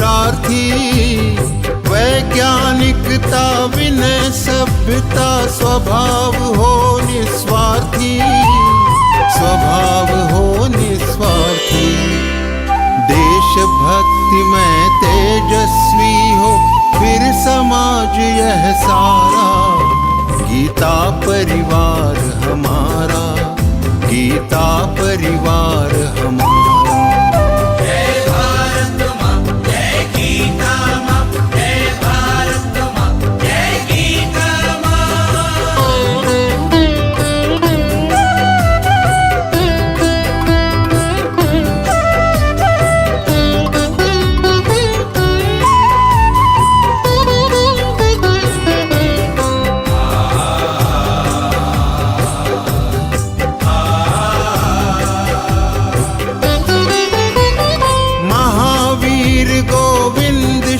पुरुषार्थी। वैज्ञानिकता विनय सभ्यता स्वभाव हो निस्वार्थी, स्वभाव हो निस्वार्थी। देशभक्ति में तेजस्वी हो फिर समाज यह सारा। गीता परिवार हमारा, गीता परिवार हमारा। जय भारत माँ, जय गीता माँ, जय भारत माँ, जय गीता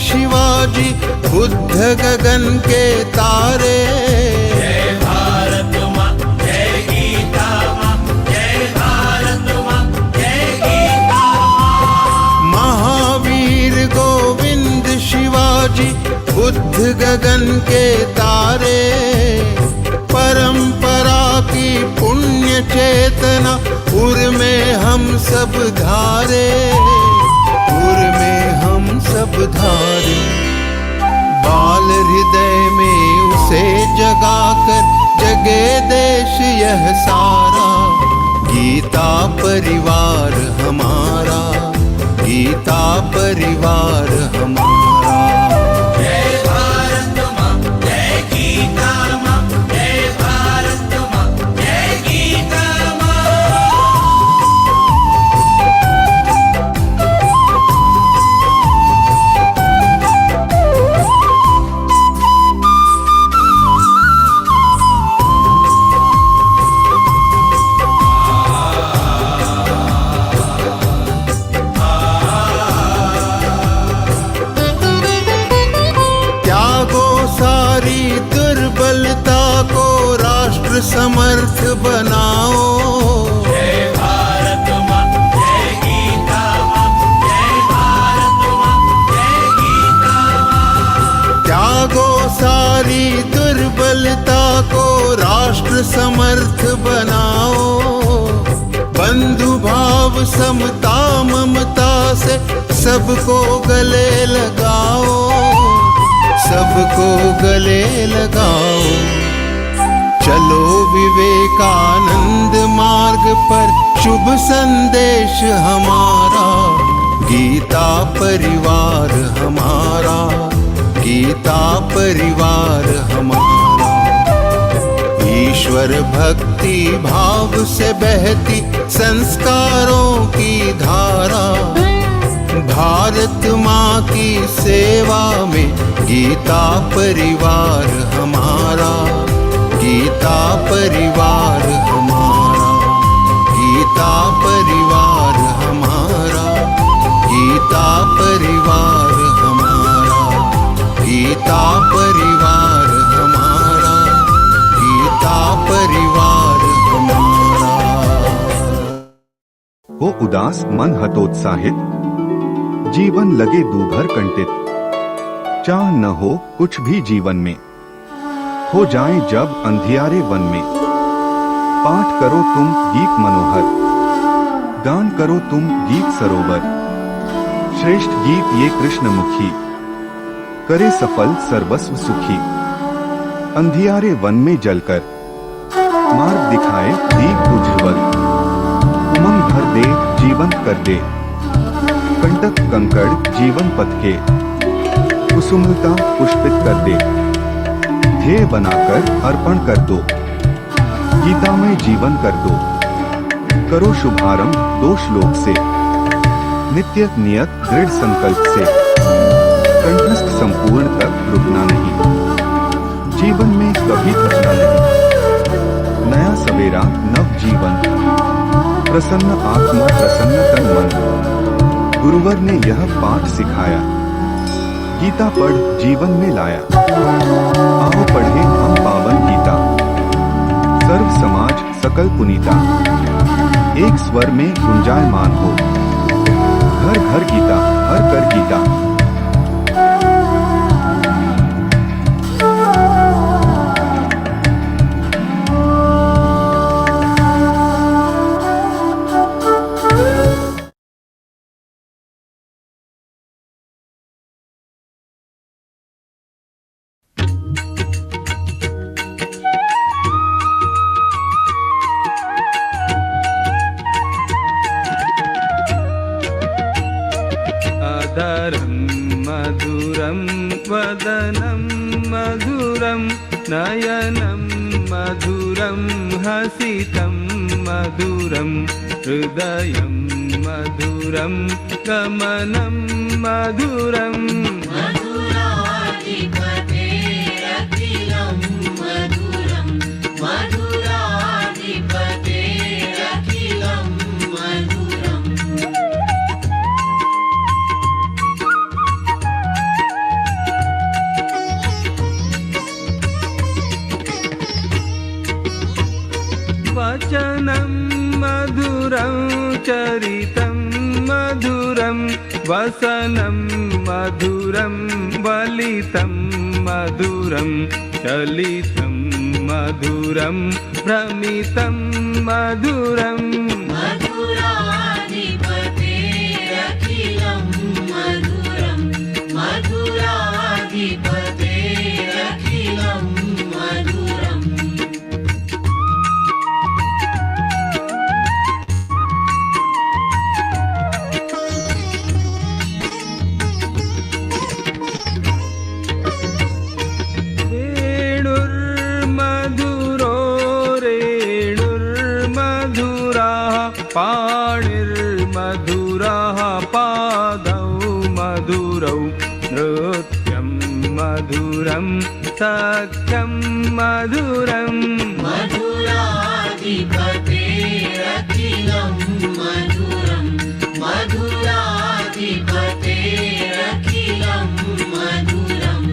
शिवाजी बुद्ध गगन के तारे। जय भारत माँ, जय गीता माँ, जय भारत माँ, जय गीता माँ। महावीर गोविंद शिवाजी बुद्ध गगन के तारे। परंपरा की पुण्य चेतना उर में हम सब धारे, उर में हम सब धारे। बाल हृदय में उसे जगाकर जगे देश यह सारा। गीता परिवार हमारा, गीता परिवार हमारा। जय भारत माँ, जय गीता माँ, जय भारत माँ, जय गीता माँ। दुर्बलता को राष्ट्र समर्थ बनाओ। जय भारत माँ, जय गीता माँ, जय भारत माँ, जय गीता माँ। त्यागो सारी दुर्बलता को राष्ट्र समर्थ बनाओ। बंधु भाव समता ममता से सबको गले लगाओ, सबको गले लगाओ। चलो विवेकानंद मार्ग पर शुभ संदेश हमारा। गीता परिवार हमारा, गीता परिवार हमारा। ईश्वर भक्ति भाव से बहती संस्कारों की धारा। भारत माँ की सेवा में गीता परिवार हमारा, गीता परिवार हमारा। गीता परिवार हमारा, गीता परिवार हमारा। गीता परिवार हमारा, गीता परिवार हमारा। हो उदास मन हतोत्साहित, जीवन लगे दूभर कंटित। चाह न हो कुछ भी जीवन में, हो जाए जब अंधियारे वन में। पाठ करो तुम गीत मनोहर, गान करो तुम गीत सरोवर। श्रेष्ठ गीत ये कृष्ण मुखी, करे सफल सर्वस्व सुखी। अंधियारे वन में जलकर मार्ग दिखाए दीप उज्ज्वल। उमंग भर दे जीवन कर दे, कंटक कंकड़ जीवन पथ के। कुसुमलता पुष्पित कर दे, ध्येय बनाकर अर्पण कर दो। गीता में जीवन कर दो, करो शुभारंभ 2 श्लोक से। नित्य नियत दृढ़ संकल्प से, कंठस्थ संपूर्ण तक रुकना नहीं। जीवन में कभी थकना नहीं, नया सवेरा नव जीवन। प्रसन्न आत्मा प्रसन्न तन मन, गुरुवर ने यह पाठ सिखाया। गीता पढ़ जीवन में लाया, आओ पढ़े हम पावन गीता। सर्व समाज सकल पुनीता, एक स्वर में गुंजायमान हो। घर घर गीता, हर कर गीता, अधरं मधुरं वदनं मधुरं नयनं मधुरं हसितं मधुरं हृदयं मधुरं गमनं मधुरम् मधुराधिपतेरखिलं मधुरं मधुराधिपतेरखिलं मधुरम् वचनं मधुरं चरितं मधुरं वसनं मधुरं वलितं मधुरं चलितं मधुरं भ्रमितं मधुरम् मधुराधिपतेरखिलं मधुरं मधुराधिपतेरखिलं मधुरम् वेणुर्मधुरो रेणुर्मधुराः पाणिर्मधुराः पादौ मधुरौ नृत्यं मधुरं सख्यं मधुरम् मधुराधिपतेरखिलं मधुरं मधुराधिपतेरखिलं मधुरम्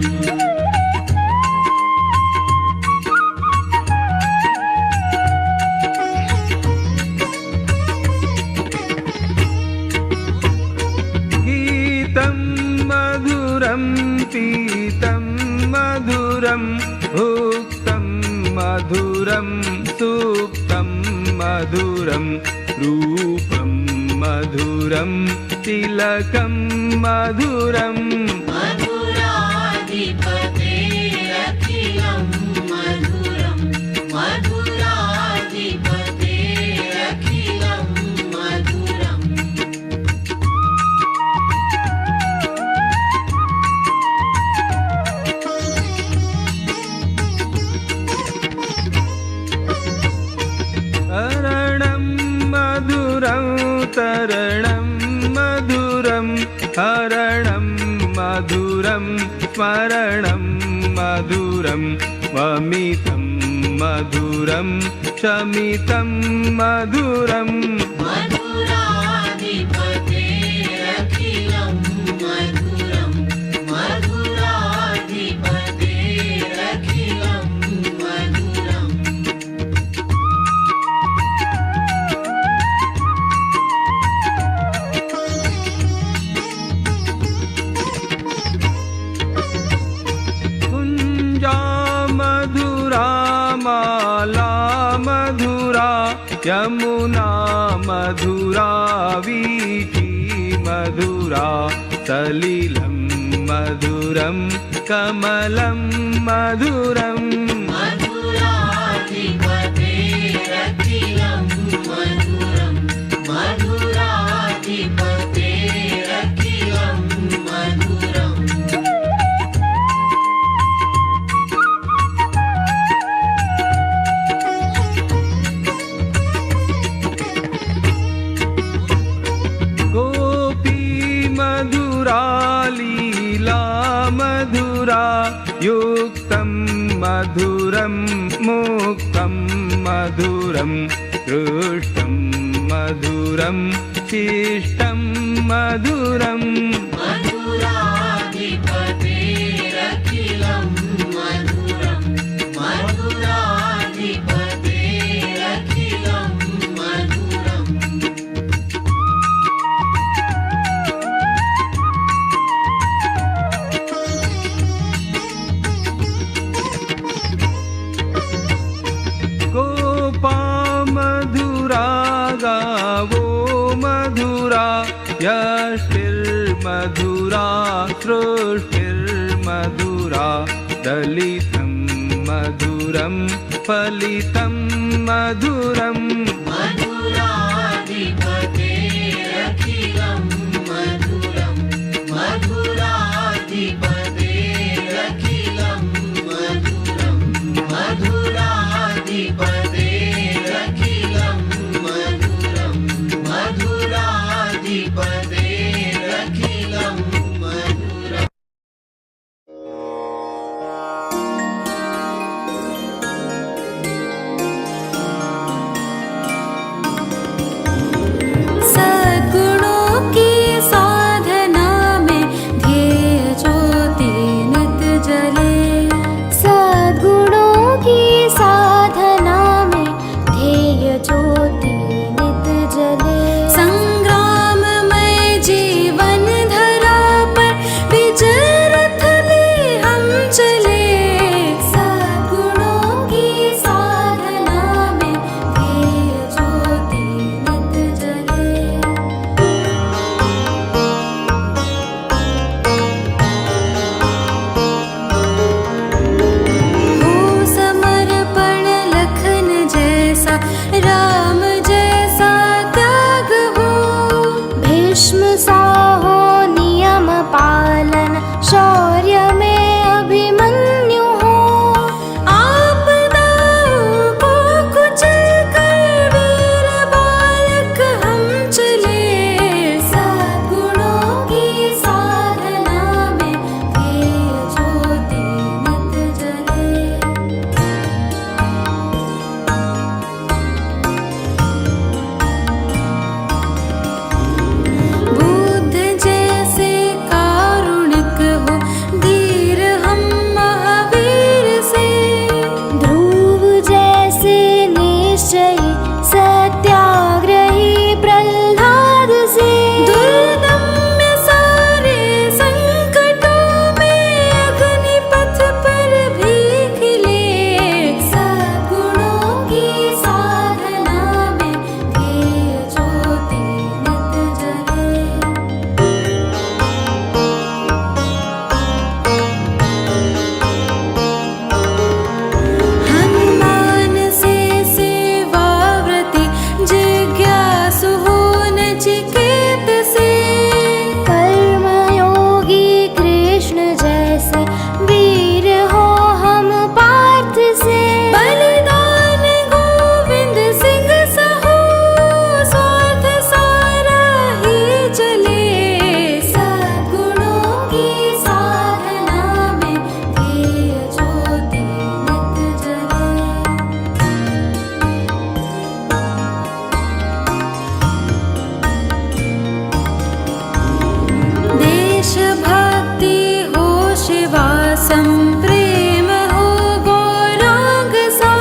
गीतं मधुरं पीतं मधुरं भुक्तं मधुरं सुप्तं मधुरं रूपं मधुरं तिलकं मधुरम् मधुराधिपतेरखिलं मधुरं मधुराधिपतेरखिलं मधुरम् तरणं मधुरं तरणं मधुरं हरणं मधुरं स्मरणं मधुरं वमितं मधुरं शमितं मधुरम् मधुराधिपतेरखिलं मधुरं मधुराधिपतेरखिलं मधुरम् कुञ्जा मधुरा माला मधुरा यमुना मधुरा वीथी मधुरा सलिलं मधुरं कमलं मधुरम् मधुराधिपतेरखिलं मधुरं मधुराधिपतेरखिलं मधुरम् गोपी मधुरा लीला मधुरा युक्तं मधुरं मुक्तं मधुरं दृष्टं मधुरं शिष्टं मधुरम् मधुराधिपतेरखिलं मधुरं मधुराधिपतेरखिलं मधुरम् गोपा मधुरा गावो मधुरा यष्टिर्मधुरा सृष्टिर्मधुरा दलितं मधुरं फलितं मधुरम् मधुराधिपतेरखिलं मधुरं मधुराधिपतेरखिलं मधुरं मधुराधिपतेरखिलं मधुरं मधुराधिपतेरखिलं मधुरम् सद्गुणों की साधना में ध्येय ज्योति नित जले। सद्गुणों की साधना में ध्येय ज्योति नित जले। संग्राममय जीवन धरा पर विजय रथ ले हम चले। सद्गुणों की साधना में ध्येय ज्योति नित जले। हो समर्पण लखन जैसा, राम जैसा त्याग हो। भीष्म सा हो नियम पालन, शौर्य में अभिमन्यु हो। आपदाओं को कुचल कर वीर बालक हम चले। सद्गुणों की साधना में ध्येय ज्योति नित जले। बुद्ध जैसे कारुणिक हो, धीर हम महावीर से। ध्रुव जैसे निश्चयी, सत्याग्रही प्रहलाद से। दुर्दम्य सारे संकटों में अग्निपथ पर भी खिले। सद्गुणों की साधना में ध्येय ज्योति नित जले। हनुमान से सेवाव्रती, जिज्ञासु हो नचिकेत से। कर्मयोगी कृष्ण जैसे, वीर हो हम पार्थ से। बलिदान गोविंद सिंह सहो, स्वार्थ सारा ही चले। सद्गुणों की साधना में ध्येय ज्योति नित जले। देशभक्ति हो शिवासम, प्रेम हो गौरांग सा।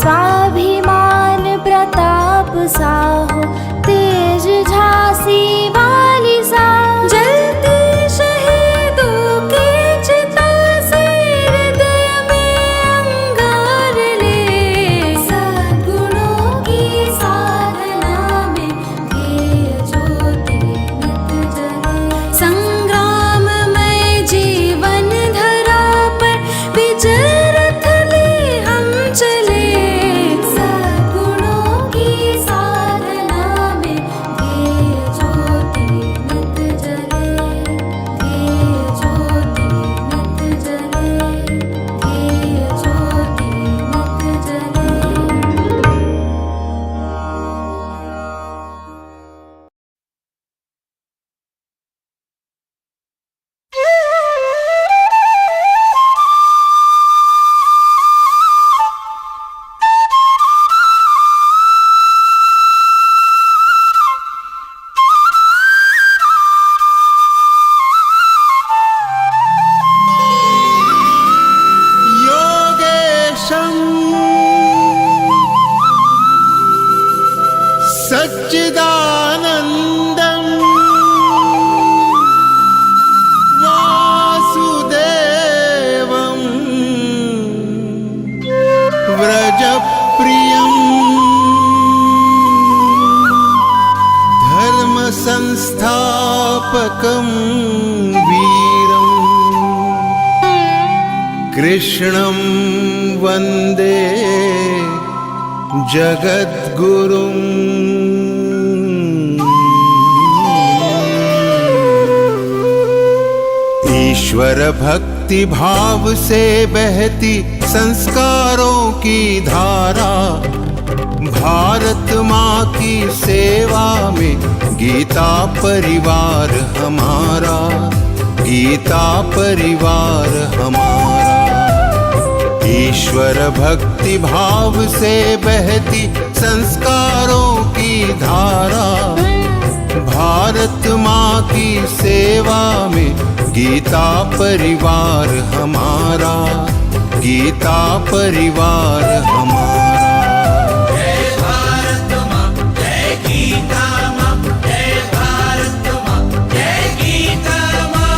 स्वाभिमान प्रताप सा हो, तेज झांसी वाली सा। जलती शहीदों की चिता से, हृदय में अंगार ले। सद्गुणों की साधना में ध्येय ज्योति नित जले। संग्राममय जीवन धरा पर विजय रथ ले हम चले। सद्गुणों की साधना में ध्येय ज्योति नित जले। ध्येय ज्योति नित जले। ध्येय ज्योति नित जले। योगेशं सच्चिदानन्दं वासुदेवं व्रजप्रियं धर्मसंस्थापकं वीरम् कृष्णं वन्दे जगद्गुरुम् ईश्वर भक्ति भाव से बहती संस्कारों की धारा, भारत माँ की सेवा में गीता परिवार हमारा, गीता परिवार हमारा। ईश्वर भक्ति भाव से बहती संस्कारों की धारा, भारत माँ की सेवा में गीता परिवार हमारा, गीता परिवार हमारा। जय भारत माँ, जय गीता माँ, जय भारत माँ, जय गीता माँ।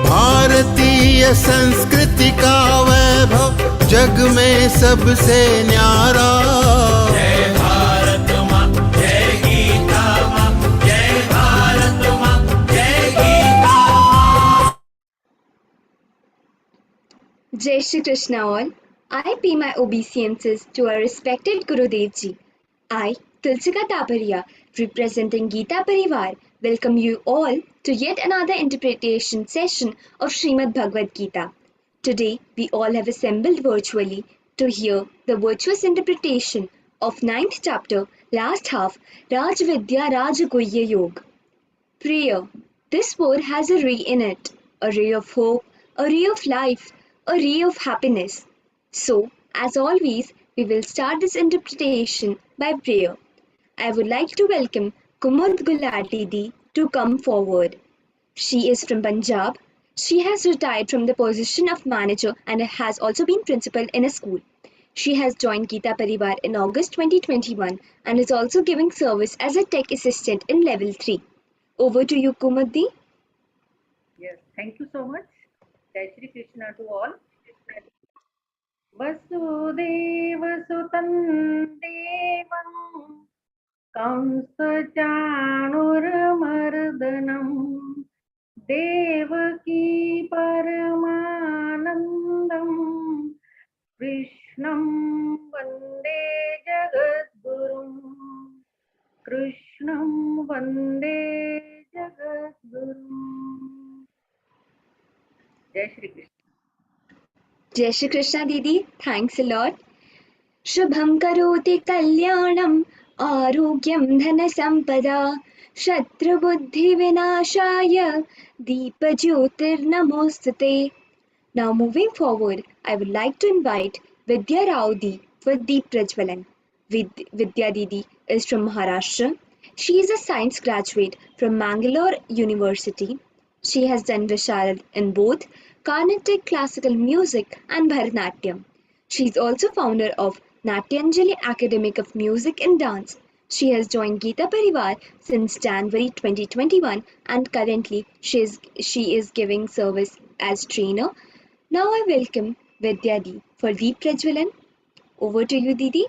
भारतीय संस्कृति का वैभव जग में सबसे न्यारा। जय भारत माँ, जय गीता माँ, जय भारत माँ, जय गीता माँ। Jai Shri Krishna all. I pay my obeisances to our respected Gurudev Ji. I, Tulsika Taparia, representing Geeta Parivar, welcome you all to yet another interpretation session of Śrīmad-Bhagavadgītā. Today, we all have assembled virtually to hear the virtuous interpretation of 9th chapter, last half, Raj Vidya Rajaguhya Yoga. Prayer. This word has a ray in it, a ray of hope, a ray of life, a ray of happiness. So, as always, we will start this interpretation by prayer. I would like to welcome Kumud Gulati Di to come forward. She is from Punjab. She has retired from the position of manager and has also been principal in a school. She has joined Geeta Parivar in August 2021 and is also giving service as a tech assistant in level 3. Over to you, Kumudi. Yes, thank you so much. Jai Shri Krishna to all. Vasudeva Sutam Devam Kamsa Chanuramardanam Devaki Paramanandam Krishnam Vande Jagadgurum Krishnam Vande Jagadgurum. Jai Shri Krishna. Jai Shri Krishna Didi, thanks a lot. Shubham karoti kalyanam arogyam dhana sampada shatru buddhi vinashaya deepa jyotir namostate. Now moving forward, I would like to invite Vidya Raudi for Deep Prajwalan. Vidya Didi is from Maharashtra. She is a science graduate from Mangalore University. She has done Visharad in both Carnatic classical music and Bharatanatyam. She is also founder of Natyanjali Academic of Music and Dance. She has joined Geeta Parivar since January 2021 and currently she is giving service as trainer. Now I welcome Vidya Di for Deep Prajwalan. Over to you, Didi.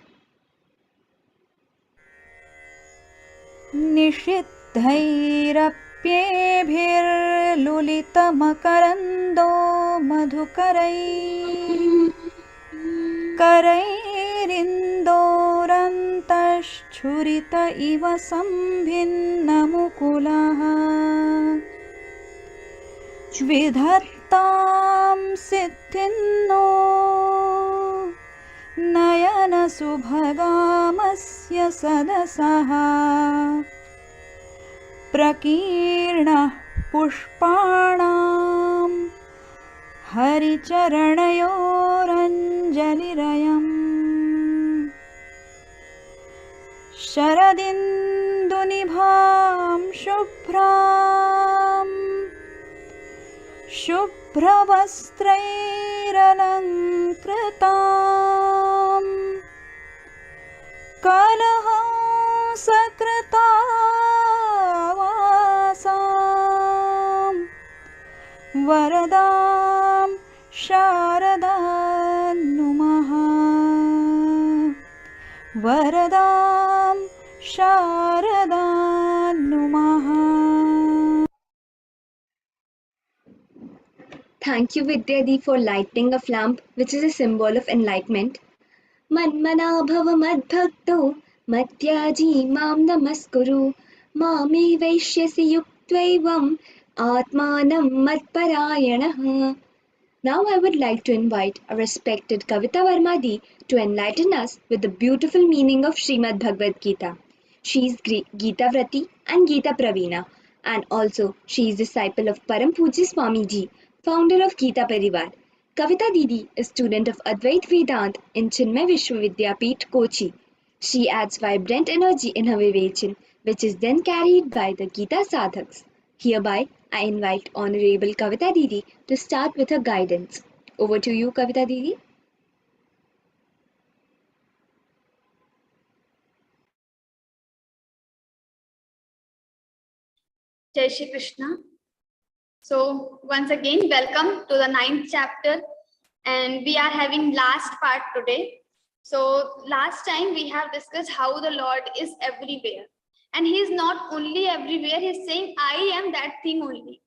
निषिद्धैरप्येभिर्लुलितमकरन्दो करैरिन्दोरन्तश्छुरित इव सम्भिन्नमुकुलः विधत्तां सिद्धिन्नो नयनसुभगामस्य सदसः प्रकीर्णः पुष्पाणां हरिचरणयोरञ्जलिरयम् शरदिन्दुनिभां शुभ्रवस्त्रैरलङ्कृताम् कलहंसकृतावासां वरदां शारदां नुमः वरदां Sharda नुमः। Thank you, Vidyadi, for lighting a lamp, which is a symbol of enlightenment. Manmana bhava madbhakto madhyaji mam namaskuru mame vaishyasi yuktvam atmanam madparayanah. Now I would like to invite our respected Kavita Verma Di to enlighten us with the beautiful meaning of Śrīmad-Bhagavadgītā. She is Geeta Vrati and Geeta Praveena, and also she is disciple of Param Pujya Swami Ji, founder of Geeta Parivar. Kavita Didi is student of Advait Vedant in Chinmay Vishwavidyapeeth, Kochi. She adds vibrant energy in her vivation, which is then carried by the Geeta Sadhaks. Hereby, I invite Honorable Kavita Didi to start with her guidance. Over to you, Kavita Didi. Jai Shri Krishna. So once again, welcome to the 9th chapter, and we are having last part today. So last time we have discussed how the Lord is everywhere, and He is not only everywhere, He is saying, I am that thing only.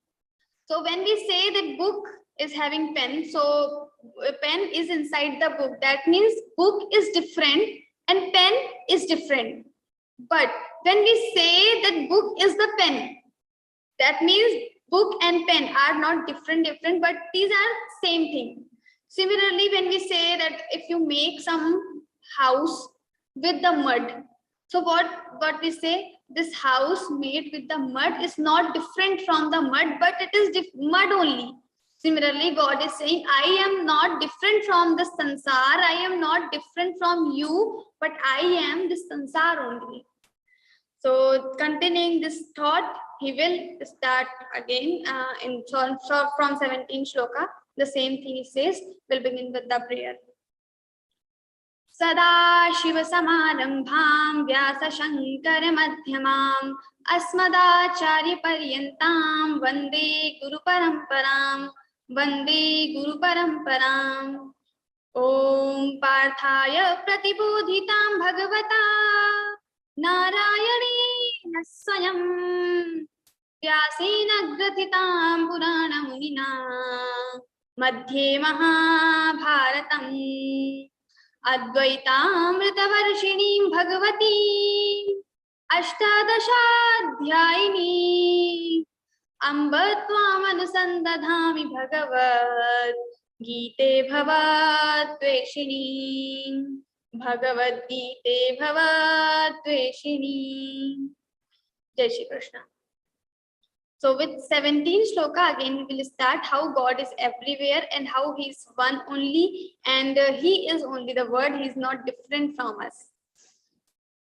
So when we say that book is having pen, so a pen is inside the book. That means book is different and pen is different. But when we say that book is the pen, that means book and pen are not different, but these are same thing. Similarly, when we say that if you make some house with the mud, so what we say, this house made with the mud is not different from the mud, but it is mud only. Similarly, God is saying, I am not different from the sansar, I am not different from you, but I am the sansar only. So continuing this thought, he will start again from 17 shloka. The same thing he says. We'll begin with the prayer. Sada Shiva Samarambham Vyasa Shankar Madhyamam Asmadacharya Paryantam Vande Guru Paramparam Vande Guru Paramparam. Om Parthaya Pratibodhitam Bhagavata Narayane Swayam Vyasena Grathitam Purana Munina Madhye Mahabharatam Advaitamritavarshini Bhagavati Ashtadashadhyayini Amba Tvam Anusandadhami Bhagavad Gite Bhavatveshini Bhagavad-Gītā Bhavatveshini. Jai Shri Krishna. So with 17 shloka again we will start how God is everywhere and how He is one only, and He is only the Word. He is not different from us.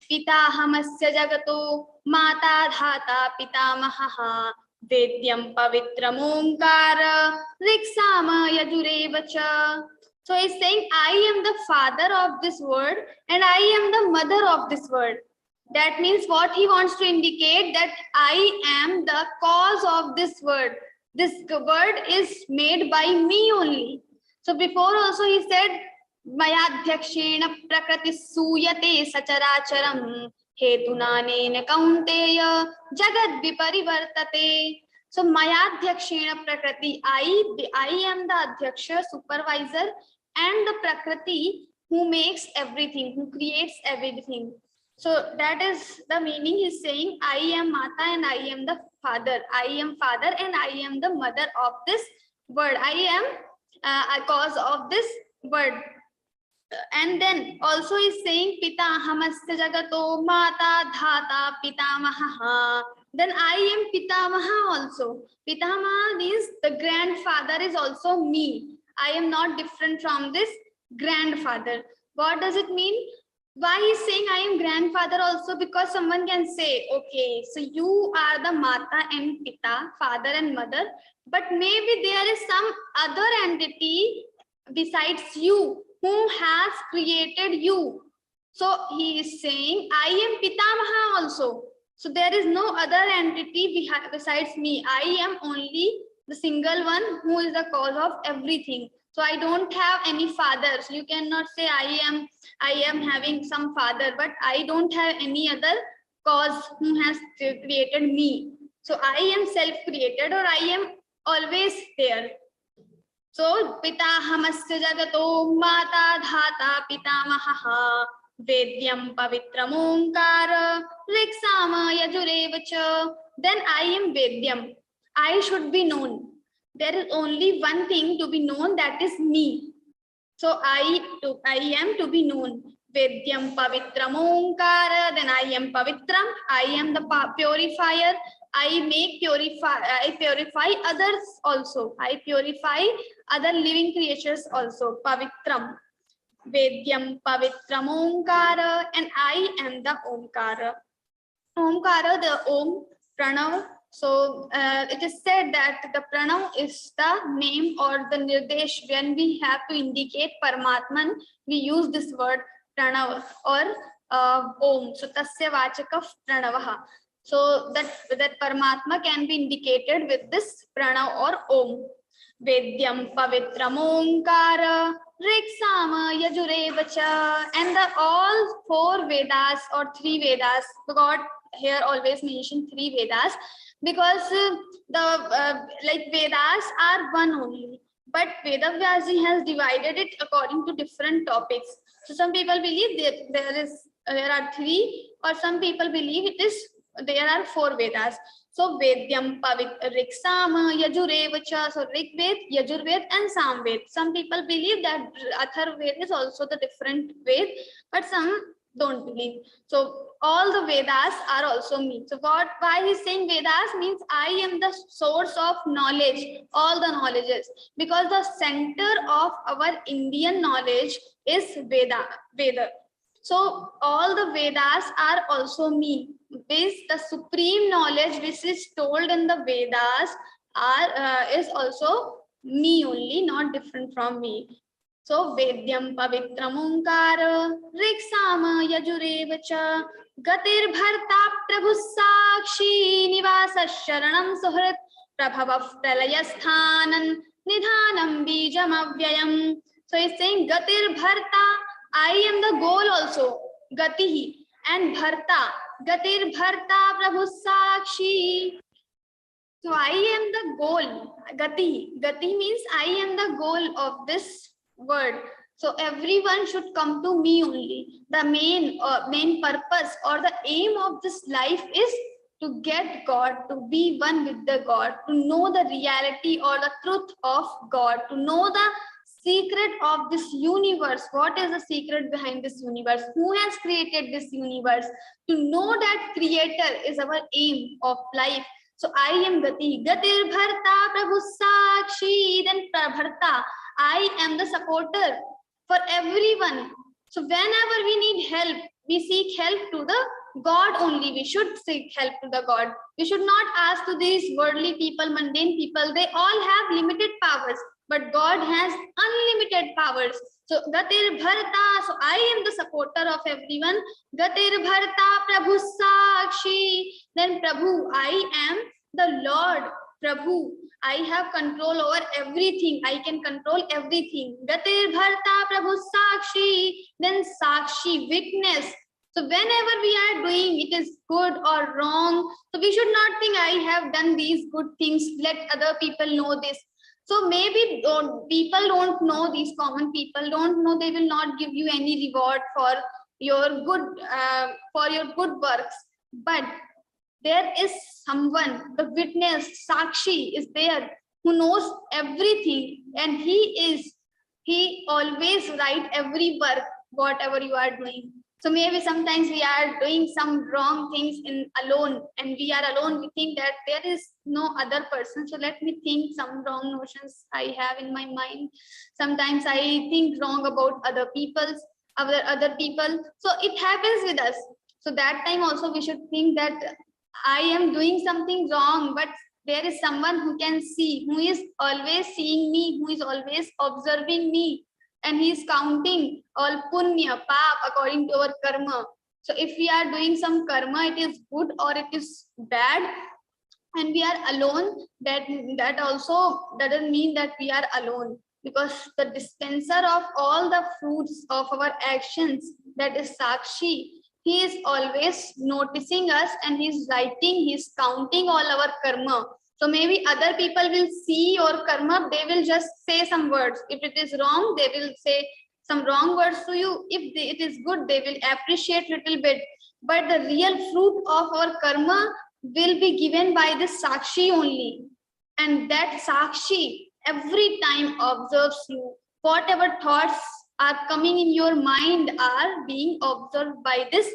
Pitahamasya jagato mata dhata pitamahaha vedyam pavitram omkara riksama yajurevacha. So he's saying, I am the father of this world and I am the mother of this world. That means what he wants to indicate, that I am the cause of this world. This word is made by me only. So before also he said, Mayadhyakshena prakrati suyate sacharacharam hetunanena kaunteya jagad viparivartate. So Mayadhyakshena prakrati, I am the Adhyaksha, supervisor, and the Prakriti who makes everything, who creates everything. So that is the meaning. He's saying, I am Mata and I am the father. I am father and I am the mother of this word. I am a cause of this word. And then also he's saying, Pita hamasya jagato mata dhata pitamaha. Then I am Pitamaha also. Pitamaha means the grandfather is also me. I am not different from this grandfather. What does it mean? Why he's saying I am grandfather also? Because someone can say, okay, so you are the Mata and Pita, father and mother, but maybe there is some other entity besides you who has created you. So he is saying, I am Pitamaha also. So there is no other entity besides me. I am only the single one who is the cause of everything. So I don't have any father. So you cannot say I am having some father, but I don't have any other cause who has created me. So I am self-created or I am always there. So pitahamasya jagato mata dhata pitamaha vedyam pavitram omkara riksama yajurevacha. Then I am vedyam. I should be known. There is only one thing to be known, that is me. So I am to be known. Vedyam pavitram omkara. Then I am pavitram. I am the purifier. I purify others also. I purify other living creatures also. Pavitram. Vedyam pavitram omkara. And I am the omkara. Omkara, the om, pranav. So it is said that the pranav is the name or the nirdesh. When we have to indicate Paramatman, we use this word pranav or om. So tasya vachaka pranavaha. So that Paramatma can be indicated with this pranav or om. Vedyam pavitram omkara riksama yajurevacha. And all 4 Vedas or 3 Vedas, God here always mention 3 Vedas, because like Vedas are one only, but Vedavyasi has divided it according to different topics. So some people believe that there are 3, or some people believe there are 4 Vedas. So Vedyam Pavit Riksama Yajurevacha. So Rig Ved, Yajurved and Samved. Some people believe that Atharved is also the different Ved, but some don't believe. So all the Vedas are also me. So why he's saying Vedas means I am the source of knowledge, all the knowledges, because the center of our Indian knowledge is Veda. So all the Vedas are also me. This the supreme knowledge which is told in the Vedas is also me only, not different from me. So Vedyam pavitram omkara riksama yajurevacha gatir bharta prabhu sakshi nivasa sharanam suhrit prabhavav pralayasthanan nidhanam bijam avyayam. So he's saying gatir bharta, I am the goal also, gatihi, and bharta, gatir bharta prabhu sakshi. So I am the goal, gati. Gati means I am the goal of this word. So everyone should come to me only. The main purpose or the aim of this life is to get God, to be one with the God, to know the reality or the truth of God, to know the secret of this universe. What is the secret behind this universe? Who has created this universe? To know that creator is our aim of life. So I am Gati. Gatir Bharta Prabhu Sakshi. Then Bharta, I am the supporter for everyone. So whenever we need help, we seek help to the God only. We should seek help to the God. We should not ask to these worldly people, mundane people. They all have limited powers, but God has unlimited powers. So Gatir Bharta, so I am the supporter of everyone. Gatir Bharta Prabhu Sakshi. Then Prabhu, I am the Lord. Prabhu, I have control over everything. I can control everything. Gatir Bharta Prabhu Sakshi. Then Sakshi, witness. So whenever we are doing it is good or wrong, so we should not think I have done these good things. Let other people know this. So maybe people don't know, these common people don't know, they will not give you any reward for your good works. But there is someone, the witness, Sakshi is there, who knows everything, and he always write every work, whatever you are doing. So maybe sometimes we are doing some wrong things alone, and we are alone. We think that there is no other person. So let me think some wrong notions I have in my mind. Sometimes I think wrong about other people. So it happens with us. So that time also we should think that I am doing something wrong, but there is someone who can see, who is always seeing me, who is always observing me. And he is counting all punya, pap, according to our karma. So if we are doing some karma, it is good or it is bad, and we are alone, that also doesn't mean that we are alone, because the dispenser of all the fruits of our actions, that is Sakshi, He is always noticing us and he's writing, he's counting all our karma. So maybe other people will see your karma, they will just say some words. If it is wrong, they will say some wrong words to you. If it is good, they will appreciate little bit. But the real fruit of our karma will be given by the Sakshi only. And that Sakshi every time observes you. Whatever thoughts are coming in your mind are being observed by this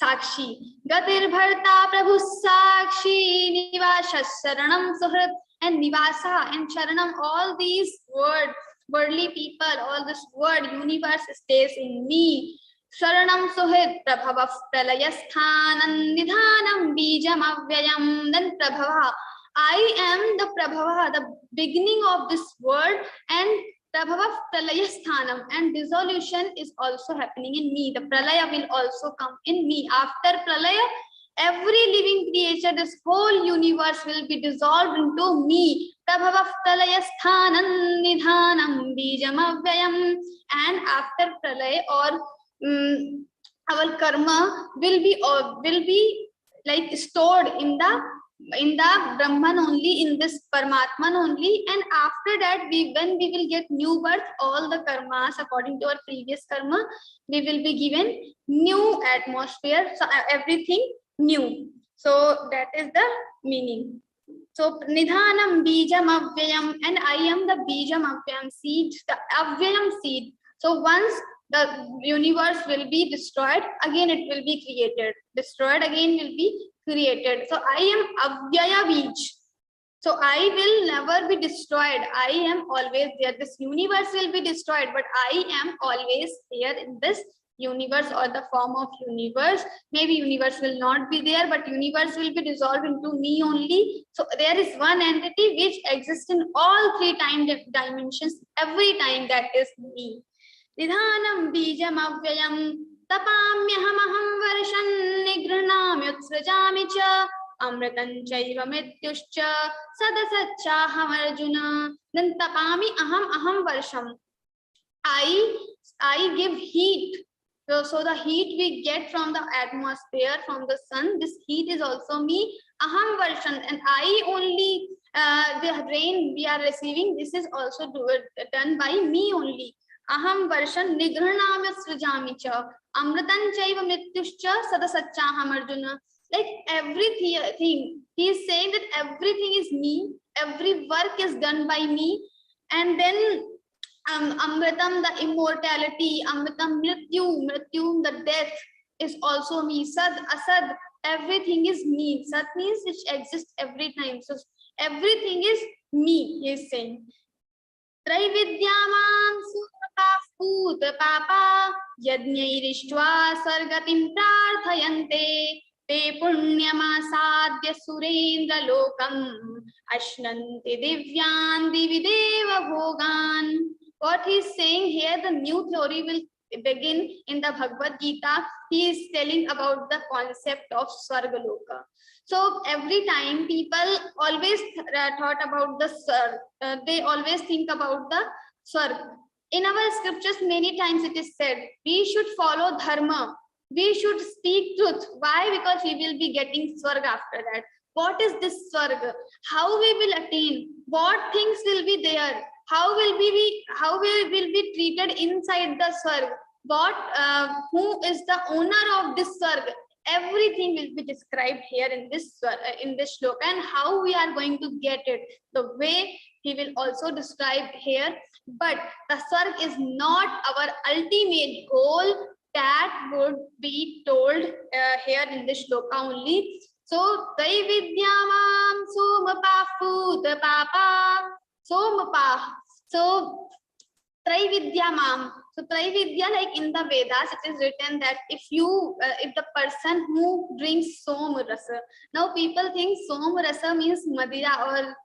Sakshi. Gatir Bharta Prabhu Sakshi Nivasa Sharanam Suhrit, and Nivasa and Sharanam, all these worldly people, all this word universe stays in me. Sharanam Suhrit Prabhava Pralayasthanam Nidhanam Bijam Avyayam. Then Prabhava, I am the Prabhava, the beginning of this world, and Prabhava Pralayasthanam, and dissolution is also happening in me. The Pralaya will also come in me. After Pralaya, every living creature, this whole universe will be dissolved into me. Prabhava Pralayasthanam Nidhanam Bijam Avyayam. And after Pralaya, or our karma will be like stored in the Brahman only, in this Paramatman only. And after that, when we will get new birth, all the karmas according to our previous karma, we will be given new atmosphere, so everything new. So that is the meaning. So Nidhanam Bijam Avyayam, and I am the Bijam Avyayam seed, the Avyayam seed. So once the universe will be destroyed, again it will be created. Destroyed, again will be created. So I am Avyaya Bij. So I will never be destroyed. I am always there. This universe will be destroyed, but I am always here in this universe, or the form of universe. Maybe universe will not be there, but universe will be dissolved into me only. So there is one entity which exists in all three time dimensions every time, that is me. Nidhanam Bijam Avyayam Tapamyaham Varshan Nigranamyutsrajami cha Amritan Chaiva Mityuscha Sadasachaham Arjuna. Then Tapami Aham Varsham. I give heat. So the heat we get from the atmosphere, from the sun, this heat is also me. Aham Varshan, and I only, the rain we are receiving, this is also done by me only. Aham Varshan Nigranamya Srijami cha Amritan Chaiva Mityuscha Sadasachaham Arjuna. Like everything, he is saying that everything is me, every work is done by me. And then Amritam, the immortality, Amritam Mrityu, the death is also me. Sad, Asad, everything is me. Sat means which exists every time. So everything is me, he is saying. Traividyamam Surapaput Papa Yadnyairishva Sargatim Prarthayante Te Punyamasadya Surendra Lokam Ashnanti Divyan Divideva Bhogan. What he is saying here, the new theory will begin in the Bhagavad-Gītā. He is telling about the concept of Swargaloka. So every time people always thought about the Swarg, they always think about the Swarg. In our scriptures, many times it is said, we should follow Dharma. We should speak truth. Why? Because we will be getting Swarg after that. What is this Swarg? How we will attain? What things will be there? How will we be treated inside the Swarg? What, who is the owner of this Swarg? Everything will be described here in this shloka, and how we are going to get it. The way he will also describe here. But the Swarg is not our ultimate goal. That would be told here in this shloka only. So Traividyamam Somapaput Papa Somapa. So Traividyamam. So Traividya, like in the Vedas, it is written that if the person who drinks Som Rasa, now people think Som Rasa means Madira or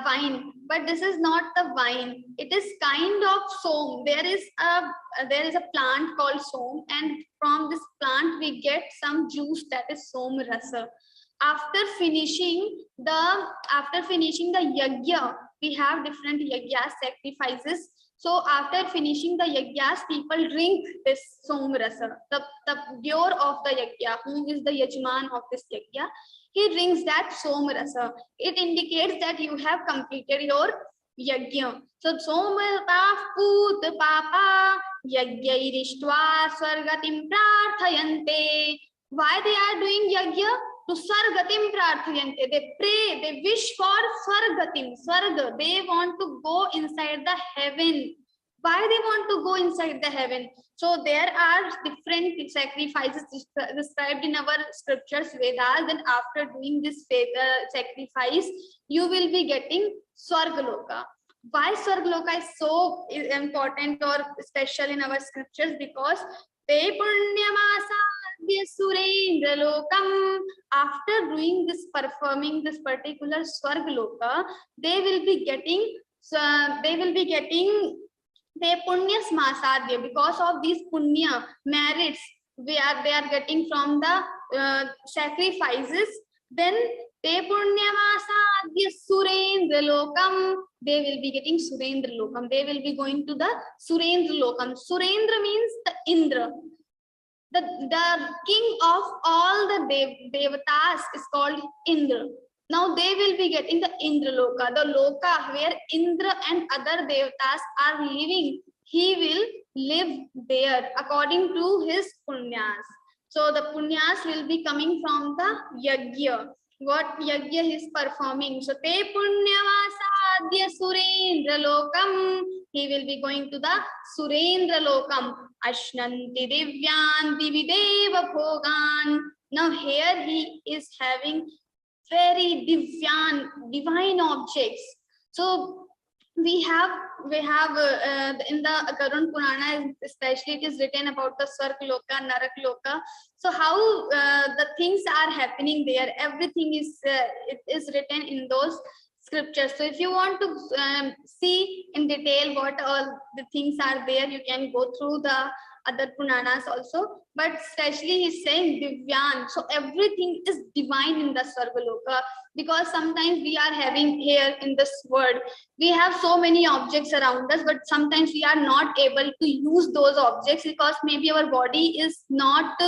wine, but this is not the wine. It is kind of Som. There is a plant called Som, and from this plant we get some juice, that is Som Rasa. After finishing the yajna, we have different yajna sacrifices. So after finishing the yagyas, people drink this somrasa, the pure of the yagya, who is the yajman of this yagya. He drinks that somrasa. It indicates that you have completed your yajna. So somrata put papa yagyairištva swargatim prarthayante. Why they are doing yagya? To swargatim prarthayante. They pray, they wish for swargatim, swarga. They want to go inside the heaven. Why they want to go inside the heaven? So there are different sacrifices described in our scriptures, Vedas, and after doing this sacrifice, you will be getting Swargaloka. Why Swargaloka is so important or special in our scriptures? Because Te Punyamasadhya Surendra Lokam. After doing this, performing this particular Swargaloka, they will be getting Te Punya Smasadhya. Because of these Punya merits they are getting from the sacrifices, then Te Punyamasadhya Surendra Lokam. They will be getting Surendra Lokam. They will be going to the Surendra Lokam. Surendra means the Indra. The king of all the devatas is called Indra. Now they will be getting the Indra Loka, the Loka where Indra and other devatas are living. He will live there according to his punyas. So the punyas will be coming from the yagya. What yagya he is performing. So Te Punyavasadhya Surendra Lokam. He will be going to the Surendra Lokam. Ashnanti Divyan Divideva Bhogan. Now here he is having very divine objects. So we have in the Garud Purana, especially it is written about the Swargaloka, Narakloka. So how the things are happening there, everything is it is written in those scriptures. So if you want to see in detail what all the things are there, you can go through the other Puranas also, but especially he's saying Divyan. So everything is divine in the Swargaloka, because sometimes we are having here in this world, we have so many objects around us, but sometimes we are not able to use those objects because maybe our body is not,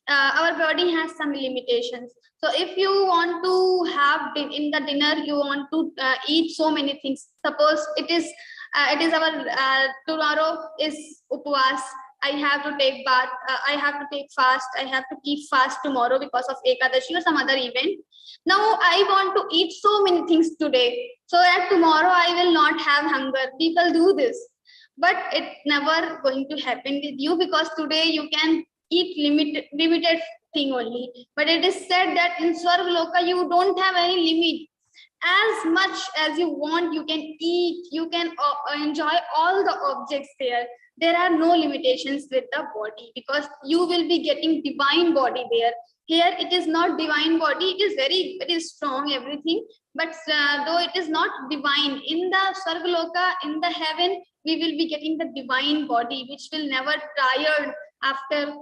our body has some limitations. So if you want to have in the dinner, you want to eat so many things. Suppose it is our tomorrow is Upvas. I have to take bath, I have to take fast, I have to keep fast tomorrow because of Ekadashi or some other event. Now I want to eat so many things today, so that tomorrow I will not have hunger. People do this, but it's never going to happen with you, because today you can eat limited thing only. But it is said that in Swargaloka you don't have any limit. As much as you want, you can eat, you can enjoy all the objects there. There are no limitations with the body, because you will be getting divine body there. Here it is not divine body, it is very strong, everything, but though it is not divine, in the Swargaloka, in the heaven, we will be getting the divine body, which will never tired after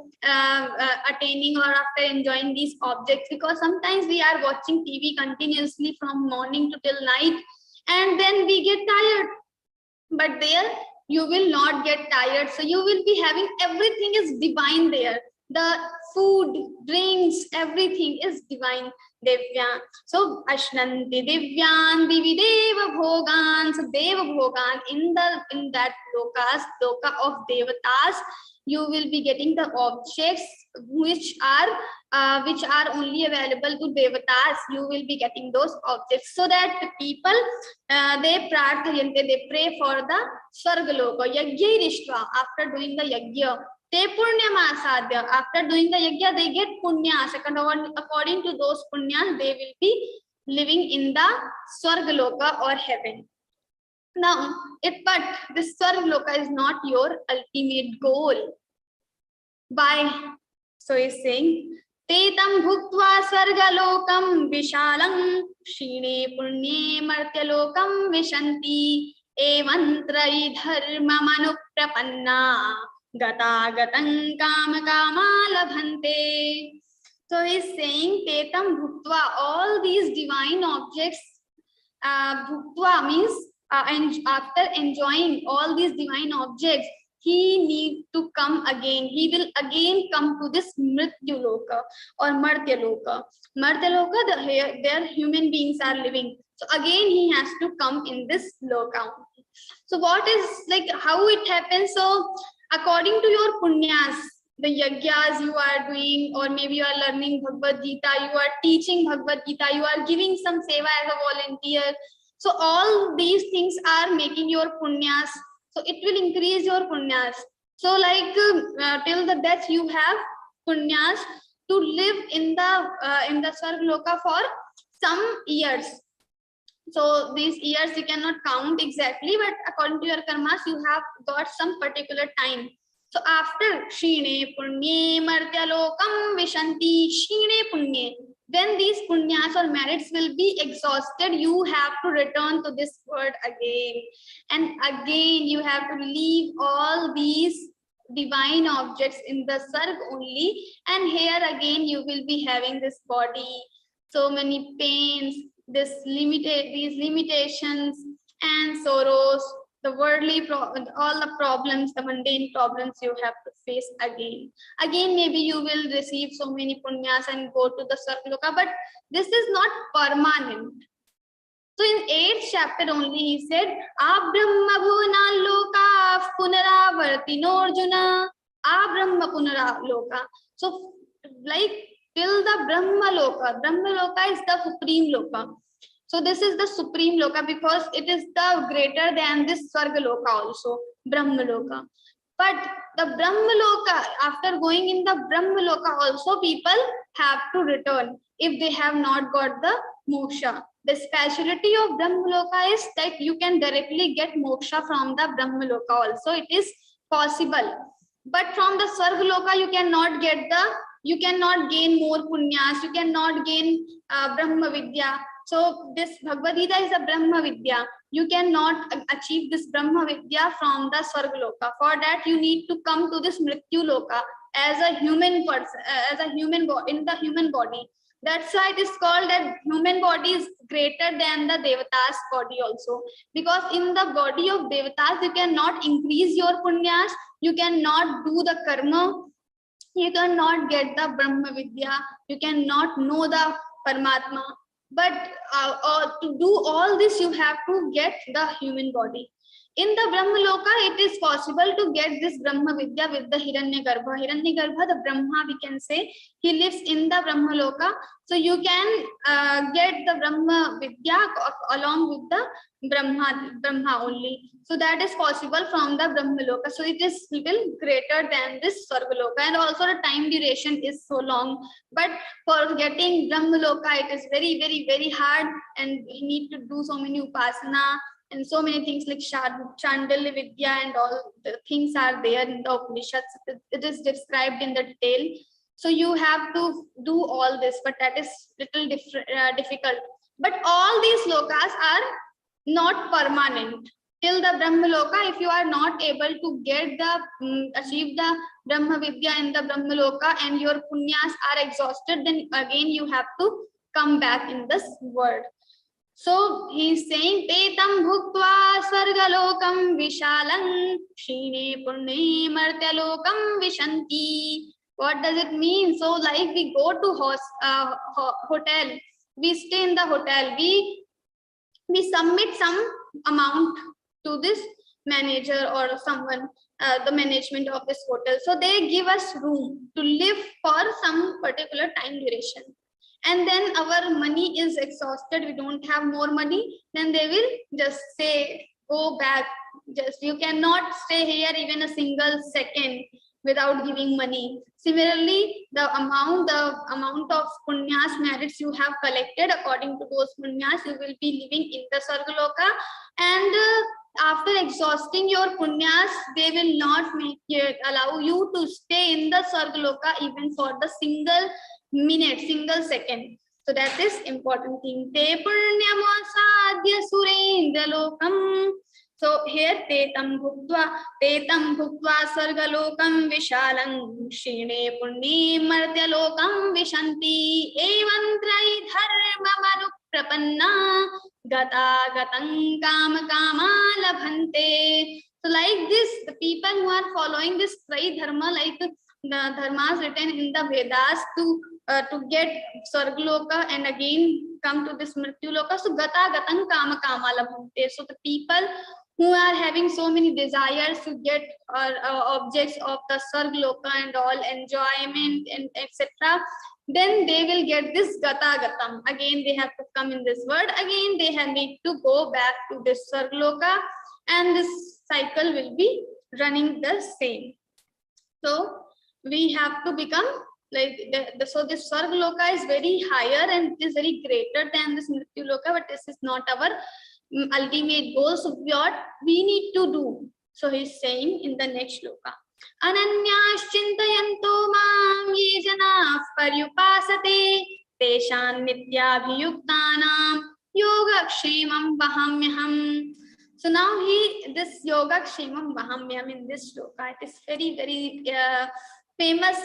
attaining or after enjoying these objects. Because sometimes we are watching TV continuously from morning to till night, and then we get tired, but there you will not get tired. So you will be having everything is divine there. The food, drinks, everything is divine. Devyan. So Ashnanti Divyan Divideva Bhogan. So Deva Bhogan, in that loka of devatas, you will be getting the objects which are only available to devatas. You will be getting those objects, so that the people they pray for the Swargaloka. Yagyairištva, after doing the yagya. Te Punyamasadhya, after doing the yagya, they get punyas. According to those punyas, they will be living in the Swargaloka or heaven. Now, but this Swargaloka is not your ultimate goal. Why? So he's saying, Tetam bhuktva Swargalokam vishalam shine punye martyalokam vishanti evantrai dharma manuprapanna gata gatang kama kama labhante. So he's saying, Tetam bhuktva, all these divine objects, bhuktva means and after enjoying all these divine objects, he need to come again. He will again come to this Mrityu Loka or Martya Loka. Martya Loka, there human beings are living. So again, he has to come in this Loka. So what is like how it happens? So according to your punyas, the yagyas you are doing, or maybe you are learning Bhagavad-Gītā, you are teaching Bhagavad-Gītā, you are giving some seva as a volunteer. So all these things are making your punyas. So it will increase your punyas. So like till the death you have punyas to live in the Swargaloka for some years. So these years you cannot count exactly, but according to your karmas, you have got some particular time. So after Shrine Punye Martya Lokam Vishanti Shrine Punye, when these punyas or merits will be exhausted, you have to return to this world again. And again, you have to leave all these divine objects in the Sarg only. And here again, you will be having this body, so many pains, these limitations and sorrows, the worldly all the problems, the mundane problems you have to face again. Again, maybe you will receive so many punyas and go to the Sargaloka, but this is not permanent. So in 8th chapter only he said, Abrahma bhuvana loka punaravartino Arjuna, Abrahma punara loka. So like till the Brahma Loka is the supreme Loka. So this is the supreme Loka because it is the greater than this Swarga Loka also, Brahma Loka. But the Brahma Loka, after going in the Brahma Loka also, people have to return if they have not got the moksha. The speciality of Brahma Loka is that you can directly get moksha from the Brahma Loka also. It is possible. But from the Swarga Loka, you cannot gain more punyas, you cannot gain Brahma Vidya. So this Bhagavad Gita is a Brahma Vidya. You cannot achieve this Brahma Vidya from the Swarga Loka. For that, you need to come to this Mrityu Loka as a human person, in the human body. That's why it is called that human body is greater than the Devata's body also. Because in the body of Devatas, you cannot increase your punyas, you cannot do the karma, you cannot get the Brahma Vidya, you cannot know the Paramatma. But to do all this, you have to get the human body. In the Brahma Loka, it is possible to get this Brahma Vidya with the Hiranyagarbha. Hiranyagarbha, the Brahma, we can say, he lives in the Brahma Loka. So you can get the Brahma Vidya along with the Brahma only. So that is possible from the Brahma Loka. So it is little greater than this Swarga Loka. And also the time duration is so long. But for getting Brahma Loka, it is very, very, very hard. And we need to do so many upasana. And so many things like Chandalya Vidya and all the things are there in the Upanishads. It is described in the detail. So you have to do all this, but that is little difficult. But all these lokas are not permanent. Till the Brahma Loka, if you are not able to get achieve the Brahma Vidya in the Brahma Loka and your punyas are exhausted, then again you have to come back in this world. So he is saying, Tetam bhuktva swargalokam vishalam shine punne martyalokam vishanti. What does it mean? So like we go to hotel, we stay in the hotel, we submit some amount to this manager or someone, the management of this hotel. So they give us room to live for some particular time duration. And then our money is exhausted, we don't have more money, then they will just say, go back. Just you cannot stay here even a single second without giving money. Similarly, the amount of punyas, merits you have collected, according to those punyas, you will be living in the Swargaloka. And after exhausting your punyas, they will not allow you to stay in the Swargaloka even for the single minute, single second. So that is important thing. Te punyamasadya surendra lokam. So here tetam bhuktva sargalokam vishalam shine punni martya lokam vishanti evam trai dharma prapanna gata gatam kama kama labhante. So like this, the people who are following this Trai Dharma, like the dharmas written in the Vedas to get Sargaloka and again come to this Mrityuloka. So gata gatam kama kama labhante. So the people who are having so many desires to get objects of the Sargaloka and all enjoyment and etc., then they will get this gata gatam. Again they have to come in this world, again they need to go back to this Sargaloka, and this cycle will be running the same. So we have to become like so this Sargaloka is very higher and it is very greater than this Mrityuloka, but this is not our ultimate goal. So what we need to do, so he's saying in the next shloka, ananyashchintayanto mam ye janah paryupasate teshan nityabhiyuktanam yogakshemam vahamyaham. So now this yogakshemam vahamyaham in this shloka, it is very famous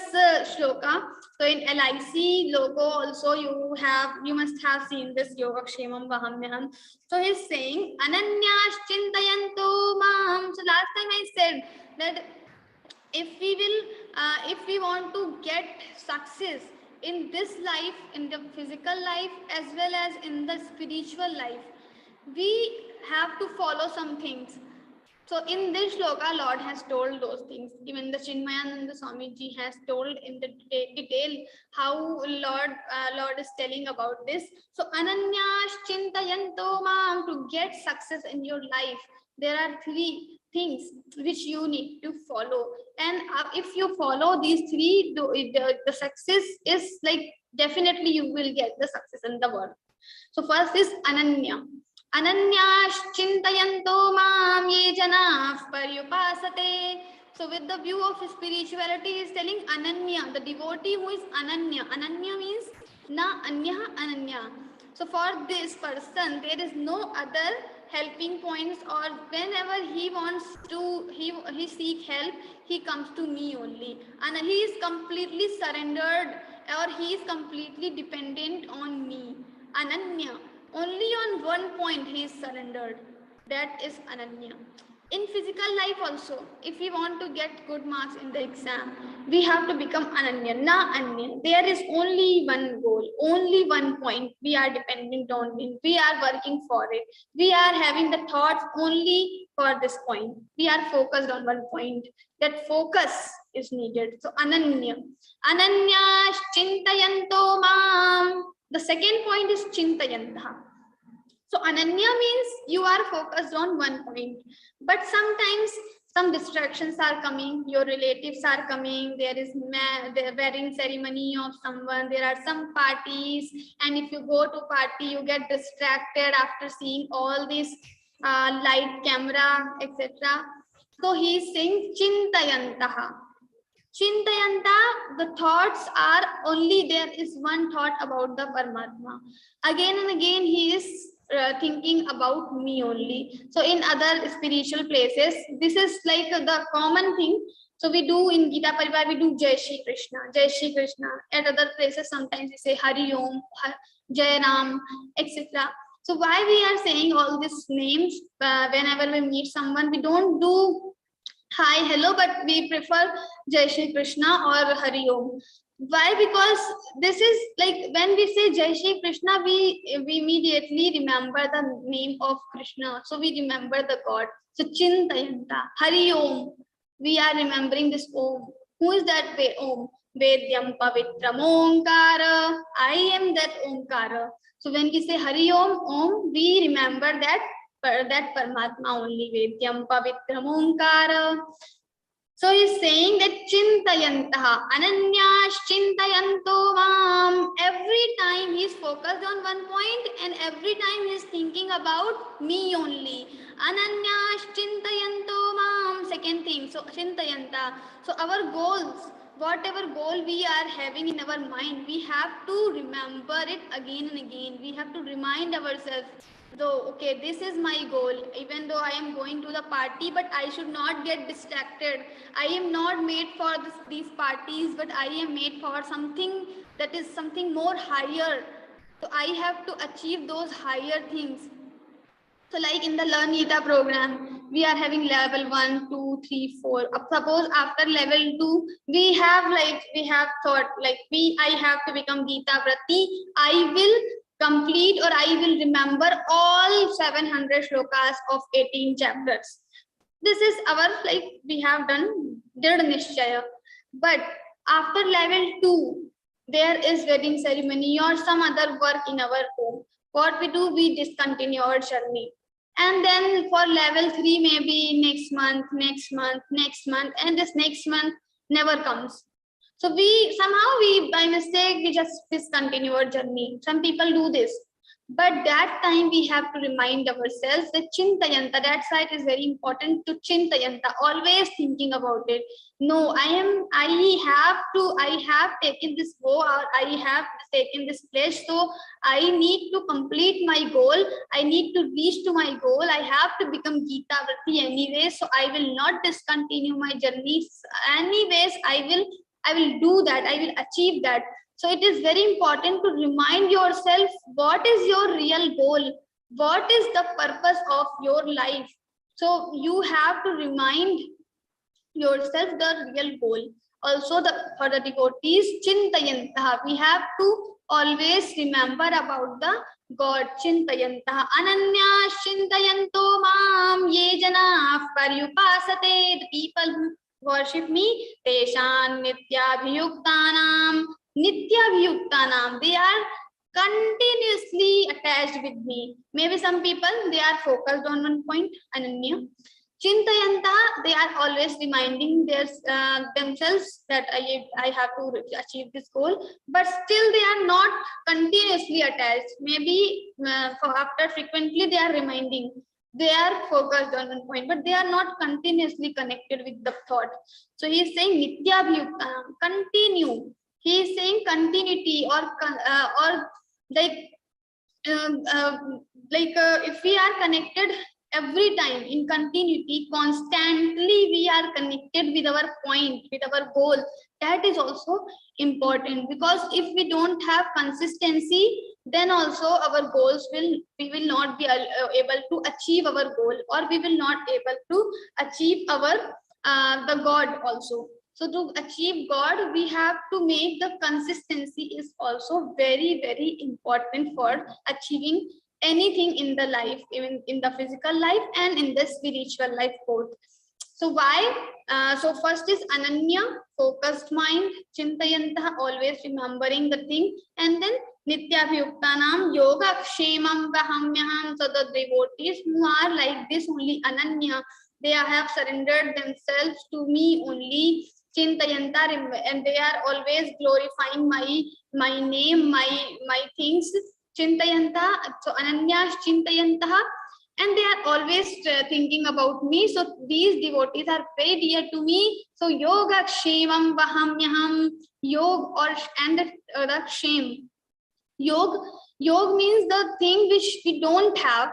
shloka. So in LIC logo also you must have seen this yogakshemam vahamyaham. So he's saying ananyashchintayanto mam. So last time I said that if we want to get success in this life, in the physical life as well as in the spiritual life, we have to follow some things. So in this shloka, Lord has told those things. Even the Chinmayananda Swamiji has told in the detail how Lord is telling about this. So ananyashchintayanto mam, to get success in your life, there are 3 things which you need to follow, and if you follow these 3, the success is like definitely you will get the success in the world. So first is ananya. Ananyashchintayanto mam ye janah paryupasate. So with the view of spirituality, he is telling ananya, the devotee who is ananya. Ananya means na anya ananya. So for this person, there is no other helping points, or whenever he wants to, he seek help, he comes to me only, and he is completely surrendered, or he is completely dependent on me. Ananya, only on one point he is surrendered, that is ananya. In physical life also, if we want to get good marks in the exam, we have to become ananya, na anya. There is only one goal, only one point we are dependent on it. We are working for it. We are having the thoughts only for this point. We are focused on one point. That focus is needed. So ananya. Ananya chintayanto mam. The second point is chintayantah. So ananya means you are focused on one point, but sometimes some distractions are coming, your relatives are coming, there is the wedding ceremony of someone, there are some parties, and if you go to party, you get distracted after seeing all this light, camera, etc. So he is saying chintayantaha. Chintayanta, the thoughts are only, there is one thought about the Paramatma. Again and again he is thinking about me only. So in other spiritual places, this is like the common thing. So we do in Geeta Parivar, we do Jai Shri Krishna, Jai Shri Krishna. At other places, sometimes we say Hari Om, Jai Ram, etc. So why we are saying all these names whenever we meet someone, we don't do hi, hello, but we prefer Jai Shri Krishna or Hari Om. Why? Because this is like when we say Jai Shri Krishna, we immediately remember the name of Krishna. So we remember the God. So Chintayanta, Hari Om. We are remembering this Om. Who is that way? Om. Vedyam Pavitram Omkara. I am that Omkara. So when we say Hari Om, we remember that Paramatma only. Vedyam Pavitram Omkara. So he's saying that Chintayantaha, Ananyash Chintayanto Mam. Every time he's focused on one point and every time he's thinking about me only. Ananyash Chintayanto Mam. Second thing, so Chintayanta. So our goals, whatever goal we are having in our mind, we have to remember it again and again. We have to remind ourselves, though, okay, this is my goal, even though I am going to the party, but I should not get distracted. I am not made for these parties, but I am made for something that is something more higher. So I have to achieve those higher things. So like in the Learn Gita program, we are having level 1, 2, 3, 4. Suppose after level 2, we have thought like I have to become Geeta Vrati. I will complete or I will remember all 700 shlokas of 18 chapters. This is our we have done Drid Nishchaya. But after level 2, there is wedding ceremony or some other work in our home. What we do, we discontinue our journey. And then for level 3, maybe next month, and this next month never comes. So we by mistake, we just discontinue our journey. Some people do this. But that time we have to remind ourselves that Chintayanta, that side is very important to Chintayanta, always thinking about it. No, I have taken this vow or I have taken this pledge. So I need to complete my goal. I need to reach to my goal. I have to become Geeta Vrati anyway. So I will not discontinue my journey. Anyways, I will do that. I will achieve that. So it is very important to remind yourself what is your real goal, what is the purpose of your life. So you have to remind yourself the real goal. Also, for the devotees, Chintayanta, we have to always remember about the God. Chintayanta, Ananya Chintayanto Mam Ye Jana Paryupasate, the people who worship me, Teshan Nityabhiyuktanam. Nityabhiyuktanam, they are continuously attached with me. Maybe some people, they are focused on one point, Ananya. Chintayanta, they are always reminding themselves that I have to achieve this goal, but still they are not continuously attached. Maybe after frequently they are reminding. They are focused on one point, but they are not continuously connected with the thought. So he is saying Nityabhiyuktanam, continue. He is saying continuity or if we are connected every time in continuity, constantly we are connected with our point, with our goal. That is also important, because if we don't have consistency, then also our goals we will not be able to achieve our goal, or we will not able to achieve our the God also. So to achieve God, we have to make the consistency is also very, very important for achieving anything in the life, even in the physical life and in the spiritual life both. So why? So first is Ananya, focused mind, Chintayanta, always remembering the thing, and then Nityabhiyuktanam, Yoga Kshemam Vahamyaham. So the devotees who are like this only, Ananya, they have surrendered themselves to me only. Chintayanta, and they are always glorifying my name, my things. Chintayanta, so Ananya Chintayanta, and they are always thinking about me. So these devotees are very dear to me. So Yoga Kshemam Vahamyaham, Yog and the Kshem. Yog means the thing which we don't have,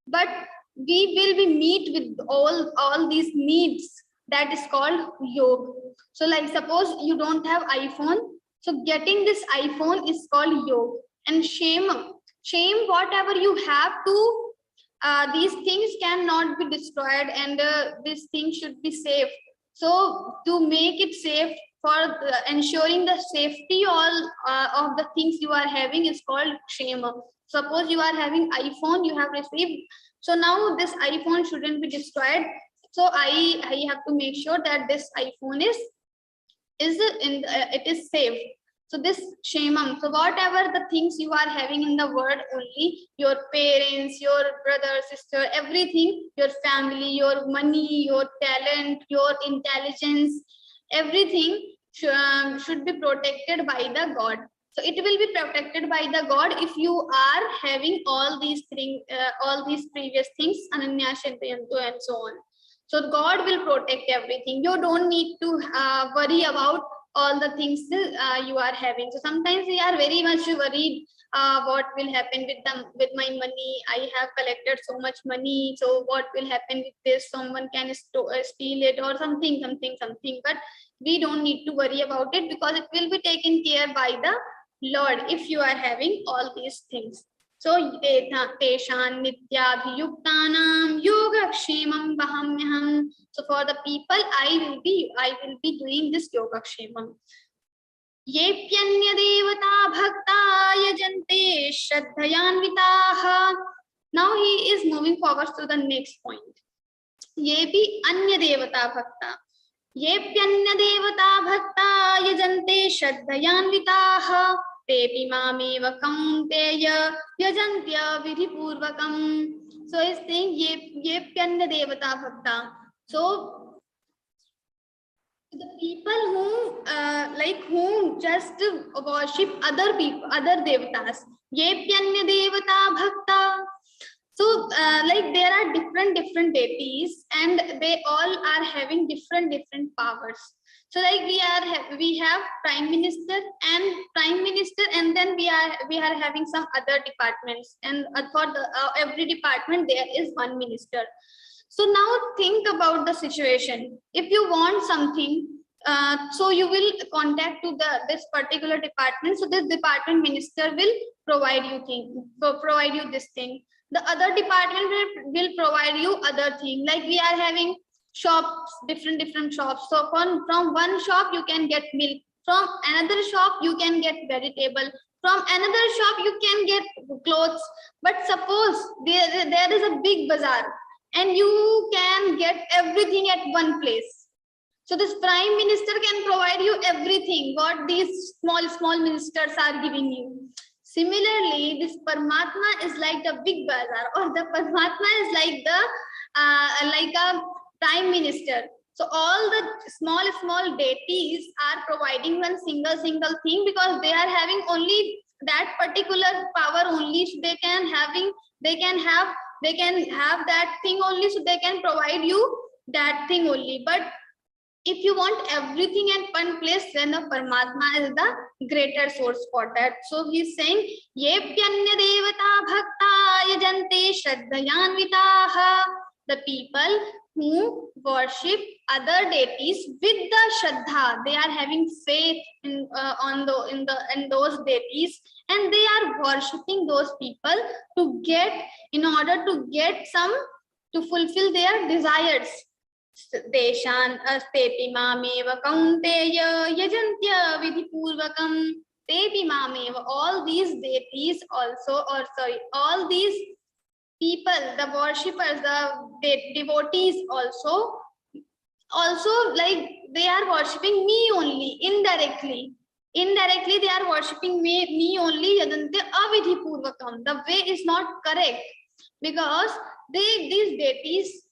but we will be meet with all these needs. That is called Yog. So like suppose you don't have iPhone, so getting this iPhone is called Yog. And shame, whatever you have to, these things cannot be destroyed, and this thing should be safe. So to make it safe, for ensuring the safety all of the things you are having is called Kshema. Suppose you are having iPhone, you have received. So now this iPhone shouldn't be destroyed. So I have to make sure that this iPhone it is safe. So this Kshemam, so whatever the things you are having in the world only, your parents, your brother, sister, everything, your family, your money, your talent, your intelligence, everything should be protected by the God. So it will be protected by the God if you are having all these things, all these previous things, Ananya Shantayanto and so on. So God will protect everything. You don't need to worry about all the things you are having. So sometimes we are very much worried what will happen with my money. I have collected so much money, so what will happen with this? Someone can steal it or something. But we don't need to worry about it, because it will be taken care by the Lord, if you are having all these things. So teshan nityabhiyuktanam yogakshemam vahamyaham. So for the people, I will be doing this yogakshemam. Yepyanya devata bhakta yajante shraddhayanvitaha. Now he is moving forward to the next point. Ye bhi anya devata bhakta. Yepyanya devata bhakta yajante shraddhayanvitaha. Tepi mameva kaunteya yajantya vidhipurvakam. So he's saying yepyanya devata bhakta. So the people who just worship other people, other devatas. Yepyanya devata bhakta. So there are different deities, and they all are having different powers. So we have prime minister, and then we are having some other departments, and for every department there is one minister. So now think about the situation. If you want something, so you will contact to this particular department. So this department minister will provide you this thing. The other department will provide you other thing. Like we are having shops, different shops. So from one shop you can get milk. From another shop you can get vegetable. From another shop you can get clothes. But suppose there is a big bazaar, and you can get everything at one place. So this prime minister can provide you everything what these small ministers are giving you. Similarly, this Paramatma is like the big bazaar, or the Paramatma is like the like a prime minister. So all the small deities are providing one single thing, because they are having only that particular power only. So they can have that thing only, so they can provide you that thing only. But if you want everything at one place, then the Paramatma is the greater source for that. So he's saying, Yepyanya devata bhakta yajante shraddhayanvitaha. The people who worship other deities with the shraddha, they are having faith in those deities, and they are worshipping those people in order to fulfill their desires. Deshan astepi mameva kaunteya yajantya vidhipurvakam. Tepi mameva. All these deities all these people, the worshippers, the devotees also like they are worshipping me only indirectly. Indirectly they are worshipping me only. Yadante avidhipurvakam. The way is not correct, because these deities,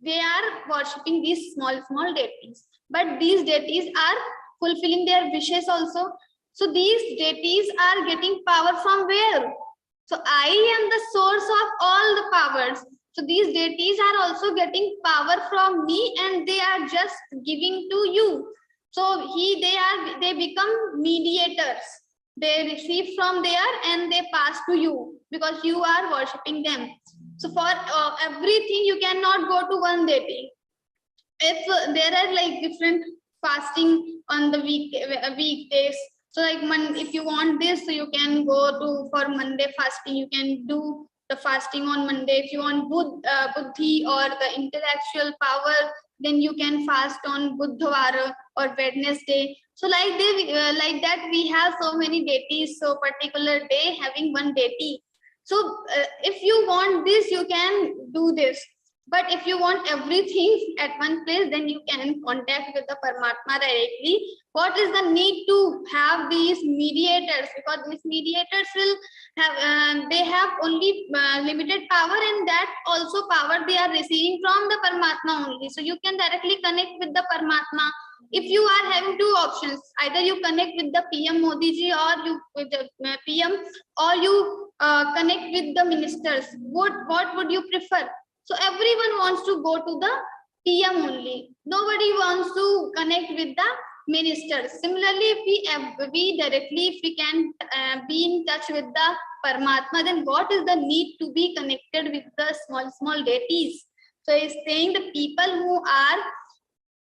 they are worshipping these small deities, but these deities are fulfilling their wishes also. So these deities are getting power from where? So I am the source of all the powers. So these deities are also getting power from me, and they are just giving to you. So they become mediators. They receive from there and they pass to you, because you are worshipping them. So for everything you cannot go to one deity. If there are like different fasting on the weekdays, so like if you want this, so you can go to for Monday fasting. You can do the fasting on Monday. If you want buddhi or the intellectual power, then you can fast on Buddhavara or Wednesday. So like that we have so many deities. So particular day having one deity. So if you want this, you can do this. But if you want everything at one place, then you can contact with the Paramatma directly. What is the need to have these mediators? Because these mediators will have, they have only limited power, and that also power they are receiving from the Paramatma only. So you can directly connect with the Paramatma. If you are having two options, either you connect with the PM Modi ji, or you with the PM, or you connect with the ministers. What would you prefer? So everyone wants to go to the PM only. Nobody wants to connect with the ministers. Similarly, if we directly, if we can be in touch with the Paramatma, then what is the need to be connected with the small deities? So he's saying the people who are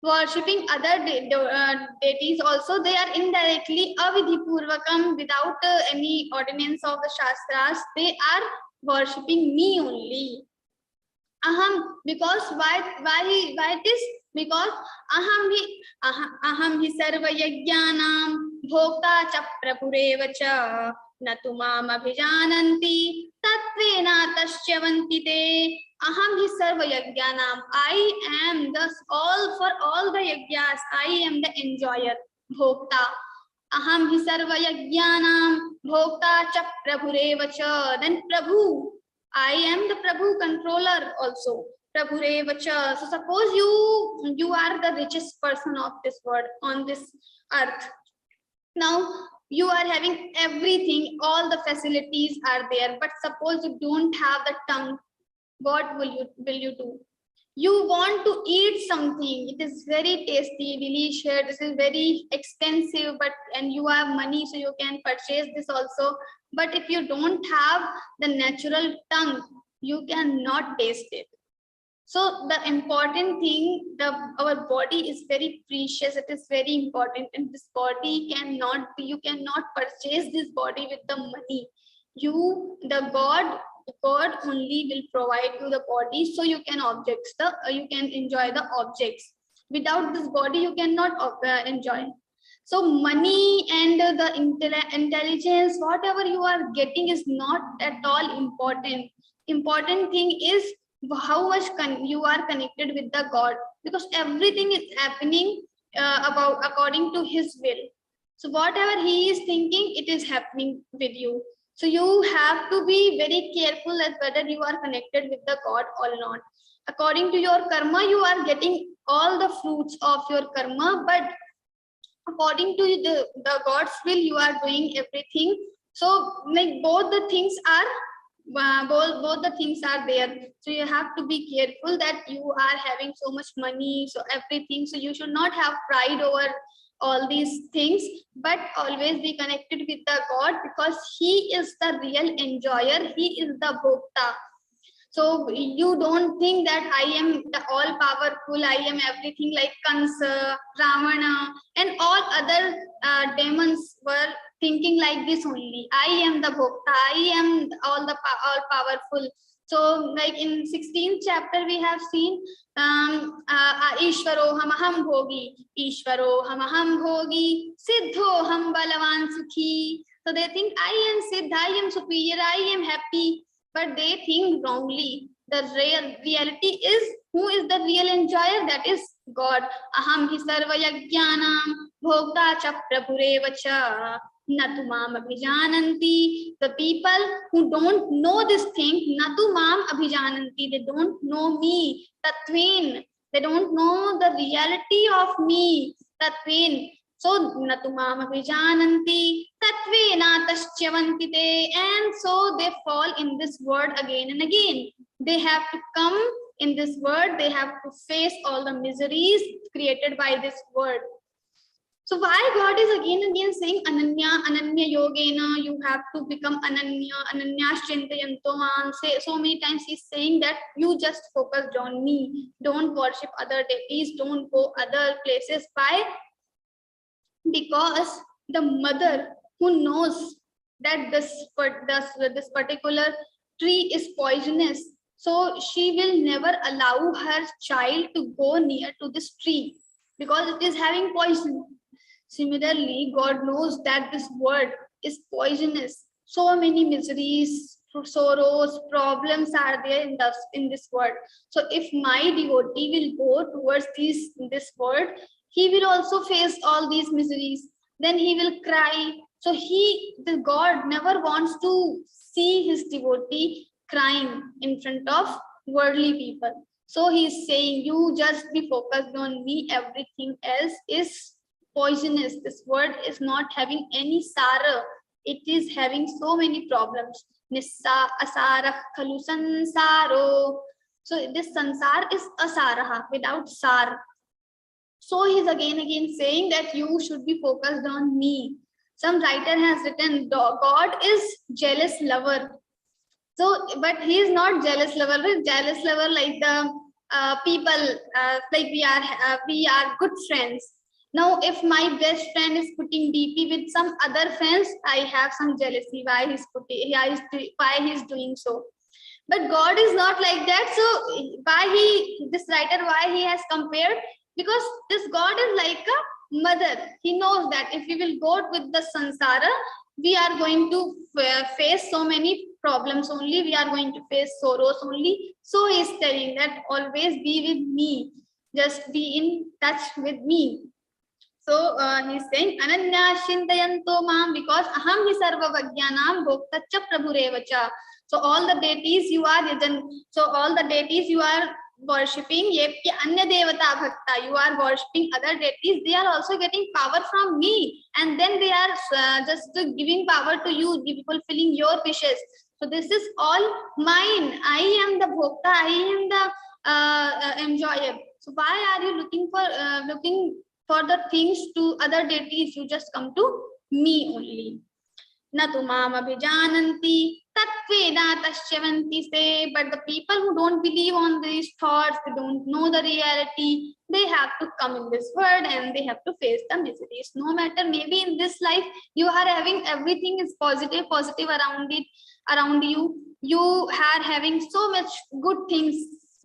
worshipping other deities also, they are indirectly avidhi purvakam, without any ordinance of the shastras, they are worshipping me only. Aham, because why it is? Because aham hi sarva yajnanam bhokta cha prabhureva cha natu mam abhijananti tatvena tasyavanti te. Aham hi sarva yajnanam, I am thus all for all the yajnas, I am the enjoyer, bhokta. Aham hi sarva yajnanam bhokta cha prabhureva cha, then Prabhu, I am the Prabhu, controller also. Prabhurevacha. So suppose you are the richest person of this world on this earth. Now you are having everything, all the facilities are there, but suppose you don't have the tongue, what will you do? You want to eat something, it is very tasty, delicious, this is very expensive, but and you have money so you can purchase this also. But if you don't have the natural tongue, you cannot taste it. So the important thing, our body is very precious, it is very important, and this body cannot be, you cannot purchase this body with the money. The God only will provide you the body, so you can you can enjoy the objects. Without this body, you cannot enjoy. So money and the intelligence, whatever you are getting, is not at all important. Important thing is how much you are connected with the God, because everything is happening according to His will. So whatever He is thinking, it is happening with you. So you have to be very careful as whether you are connected with the God or not. According to your karma, you are getting all the fruits of your karma, but according to the God's will, you are doing everything. So like both the things are there. So you have to be careful that you are having so much money, so everything. So you should not have pride over all these things, but always be connected with the God, because He is the real enjoyer, He is the bhokta. So you don't think that I am the all powerful, I am everything, like Kansa, Ravana, and all other demons were thinking like this only. I am the bhokta, I am all powerful. So like in 16th chapter we have seen Ishvaro hamaham bhogi, Ishvaro hamaham bhogi, Siddho ham balavan sukhi. So they think I am Siddha, I am superior, I am happy, but they think wrongly. The reality is, who is the real enjoyer? That is God. Aham hi sarva yajnanam bhokta cha prabhureva cha natu mam abhijananti. The people who don't know this thing, natu mam abhijananti, they don't know me, tatvin, they don't know the reality of me, tatvin. So natu mam abhijananti tatvena tasyavanti te, and so they fall in this word again and again. They have to come in this word, they have to face all the miseries created by this word. So why God is again and again saying ananya yogena, you have to become ananyas chintayanto man. So many times He's saying that you just focused on me, don't worship other deities, don't go other places. Why? Because the mother who knows that this particular tree is poisonous, so she will never allow her child to go near to this tree because it is having poison. Similarly, God knows that this word is poisonous. So many miseries, sorrows, problems are there in this word. So if my devotee will go towards this word, he will also face all these miseries. Then he will cry. So the God never wants to see his devotee crying in front of worldly people. So he is saying, you just be focused on me. Everything else is poisonous. This word is not having any sara. It is having so many problems. Nissa asara khalu sansaro. So this sansar is asaraha, without sar. So he's again saying that you should be focused on me. Some writer has written, God is jealous lover. So, but he is not jealous lover. He's jealous lover like the people, like we are good friends. Now, if my best friend is putting DP with some other friends, I have some jealousy. Why he's doing so? But God is not like that. So this writer, why he has compared? Because this God is like a mother. He knows that if we will go with the sansara, we are going to face so many problems only. We are going to face sorrows only. So he is telling that always be with me. Just be in touch with me. So he's saying Ananya Shintayanto Mam, because Aham hi sarva vagyanam bhokta cha prabhurevacha. So all the deities you are worshipping, yebki anya devata bhakta, you are worshipping other deities, they are also getting power from me, and then they are just giving power to you, fulfilling your wishes. So this is all mine. I am the bhokta, I am the enjoyer. So why are you looking for the things to other deities? You just come to me only. Na tu mam abhijananti tatveda tashyavanti se. But the people who don't believe on these thoughts, they don't know the reality, they have to come in this world and they have to face the miseries. No matter, maybe in this life you are having everything is positive around you. You are having so much good things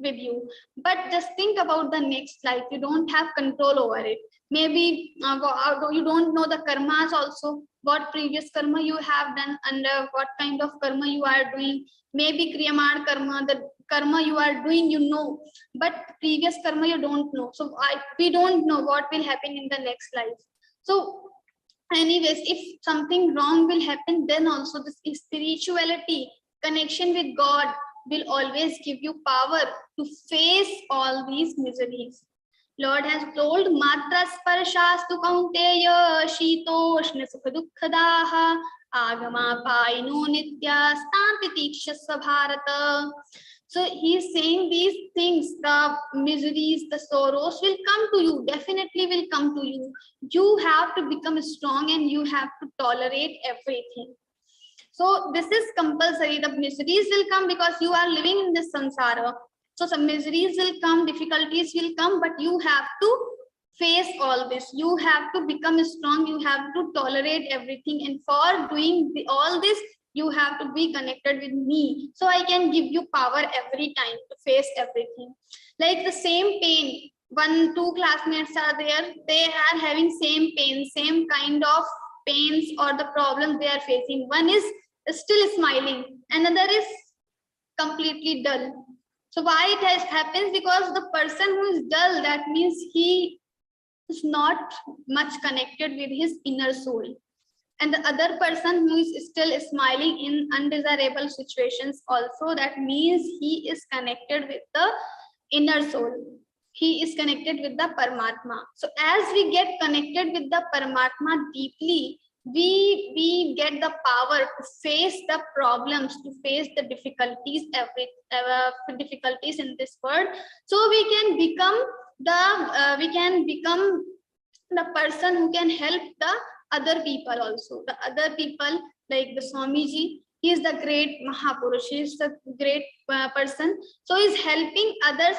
with you, but just think about the next life. You don't have control over it. Maybe you don't know the karmas also, what previous karma you have done, under what kind of karma you are doing. Maybe kriyamad karma, the karma you are doing, you know, but previous karma you don't know. So we don't know what will happen in the next life. So anyways, if something wrong will happen, then also this spirituality, connection with God, will always give you power to face all these miseries. Lord has told, Matra sparshastu kaunteya shitoshna sukha dukkhadaha agama paino nitya stanti tikshasva bharata. So he is saying these things, the miseries, the sorrows will come to you, definitely will come to you. You have to become strong and you have to tolerate everything. So this is compulsory. The miseries will come because you are living in this sansara. So some miseries will come, difficulties will come, but you have to face all this. You have to become strong. You have to tolerate everything. And for doing all this, you have to be connected with me. So I can give you power every time to face everything. Like the same pain, 1-2 classmates are there. They are having same pain, same kind of pains or the problems they are facing. One is still smiling, another is completely dull. So why it has happens? Because the person who is dull, that means he is not much connected with his inner soul. And the other person who is still smiling in undesirable situations also, that means he is connected with the inner soul. He is connected with the Paramatma. So as we get connected with the Paramatma deeply, we get the power to face the problems, to face the difficulties, difficulties in this world. So we can become the person who can help the other people also. The other people, like the Swamiji, he is the great Mahapurush, he is the great person. So he is helping others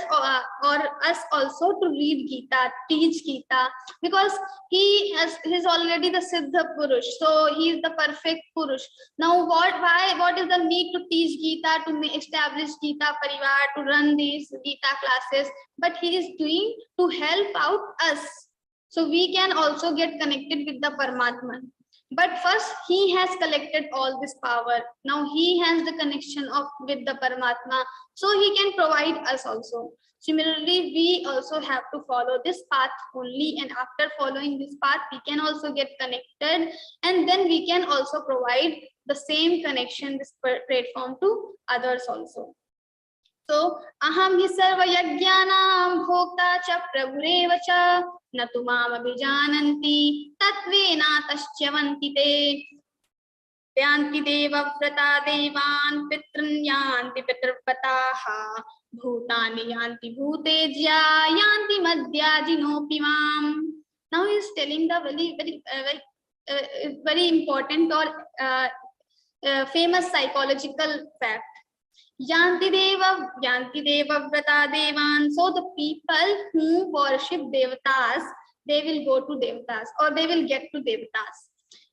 or us also to read Geeta, teach Geeta, because he is already the Siddha Purush. So he is the perfect Purush. Now what is the need to teach Geeta, to establish Geeta Parivar, to run these Geeta classes? But he is doing to help out us. So we can also get connected with the Paramatman. But first, he has collected all this power. Now he has the connection with the Paramatma, so he can provide us also. Similarly, we also have to follow this path only, and after following this path, we can also get connected, and then we can also provide the same connection, this platform to others also. So, aham hi sarva yajnanam bhokta cha prabhureva cha na tu mam abhijananti tatvena tashyavanti te yanti deva vrata devan pitran yanti pitrvataha bhutani yanti bhutejya yanti madhyajinopi mam. Now he is telling the very important or famous psychological fact. Yanti deva vrata devan. So the people who worship devatas, they will go to devatas, or they will get to devatas.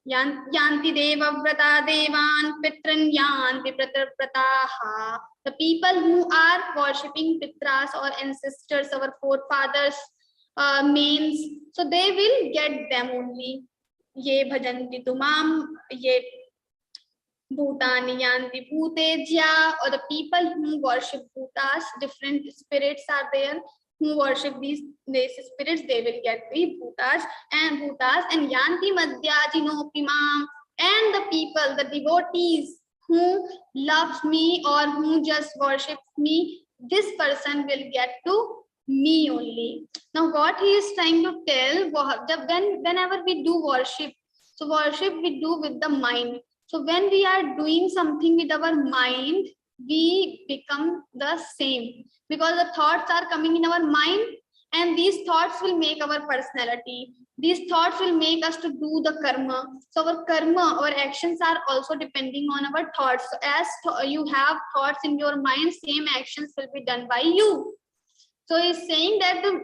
Yanti deva vrata devan pitran yanti prataha. The people who are worshipping pitras or ancestors, our forefathers, means, so they will get them only. Ye bhajanti tumam, ye bhutani yanti bhutejya. Or the people who worship bhutas, different spirits are there who worship these spirits, they will get the bhutas. And yanti madhyajino pimam. And the people, the devotees who loves me or who just worships me, this person will get to me only. Now what he is trying to tell, whenever we do worship, so worship we do with the mind. So when we are doing something with our mind, we become the same, because the thoughts are coming in our mind, and these thoughts will make our personality. These thoughts will make us to do the karma. So our karma, our actions are also depending on our thoughts. So as you have thoughts in your mind, same actions will be done by you. So he's saying that the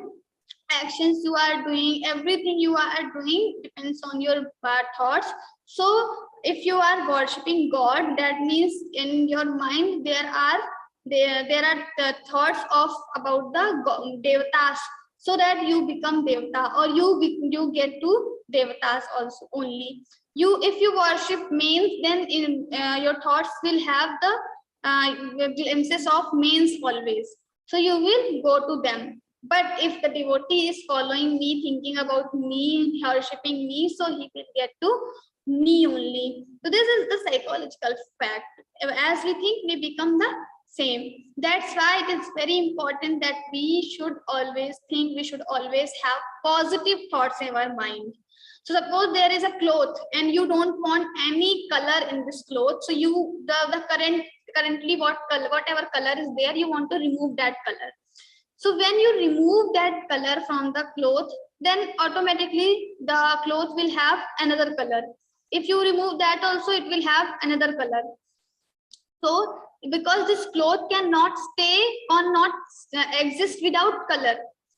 actions you are doing, everything you are doing depends on your thoughts. So if you are worshipping God, that means in your mind there are the thoughts of about the devatas, so that you become devata, or you get to devatas also only. If you worship mains, then in your thoughts will have the glimpses of mains always, so you will go to them. But if the devotee is following me, thinking about me, worshipping me, so he will get to me only. So this is the psychological fact. As we think, we become the same. That's why it is very important that we should always think, we should always have positive thoughts in our mind. So suppose there is a cloth and you don't want any color in this cloth, so you currently whatever color is there, you want to remove that color. So when you remove that color from the cloth, then automatically the cloth will have another color. If you remove that also, it will have another color. So because this cloth cannot stay or not exist without color.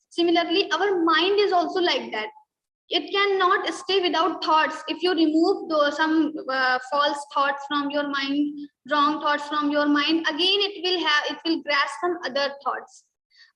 Similarly, our mind is also like that. It cannot stay without thoughts. If you remove some false thoughts from your mind, wrong thoughts from your mind, again it will grasp some other thoughts.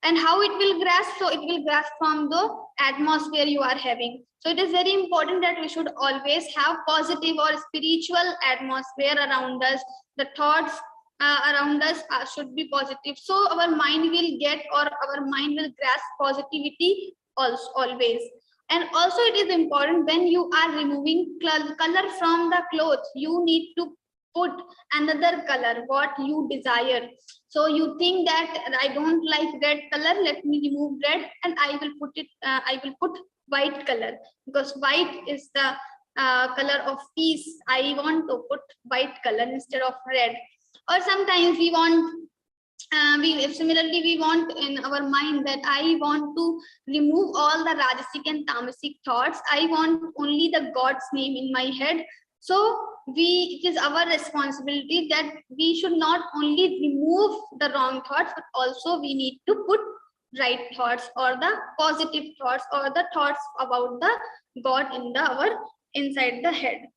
And how it will grasp? So it will grasp from the atmosphere you are having. So it is very important that we should always have positive or spiritual atmosphere around us. The thoughts around us should be positive. So our mind will get, or our mind will grasp positivity also, always. And also it is important, when you are removing color from the cloth, you need to put another color, what you desire. So you think that I don't like red color, let me remove red, and I will put white color, because white is the color of peace. I want to put white color instead of red. Or sometimes we want similarly we want in our mind that I want to remove all the rajasic and tamasic thoughts. I want only the God's name in my head. So it is our responsibility that we should not only remove the wrong thoughts, but also we need to put right thoughts, or the positive thoughts, or the thoughts about the God in our inside the head.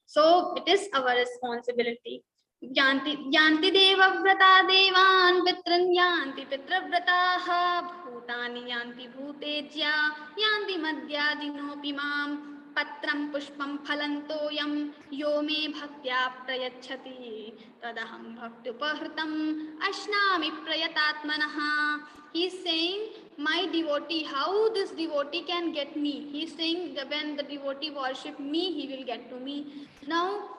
So it is our responsibility. Yanti deva vrata devan pitran yanti pitravrataha bhutani yanti bhutejya yanti madhyajino pimam patram pushpam phalantoyam yo me bhaktya prayachati tadaham bhaktupahrtam ashnami prayatatmanaha. He is saying, my devotee, how this devotee can get me? He is saying that when the devotee worship me, he will get to me. Now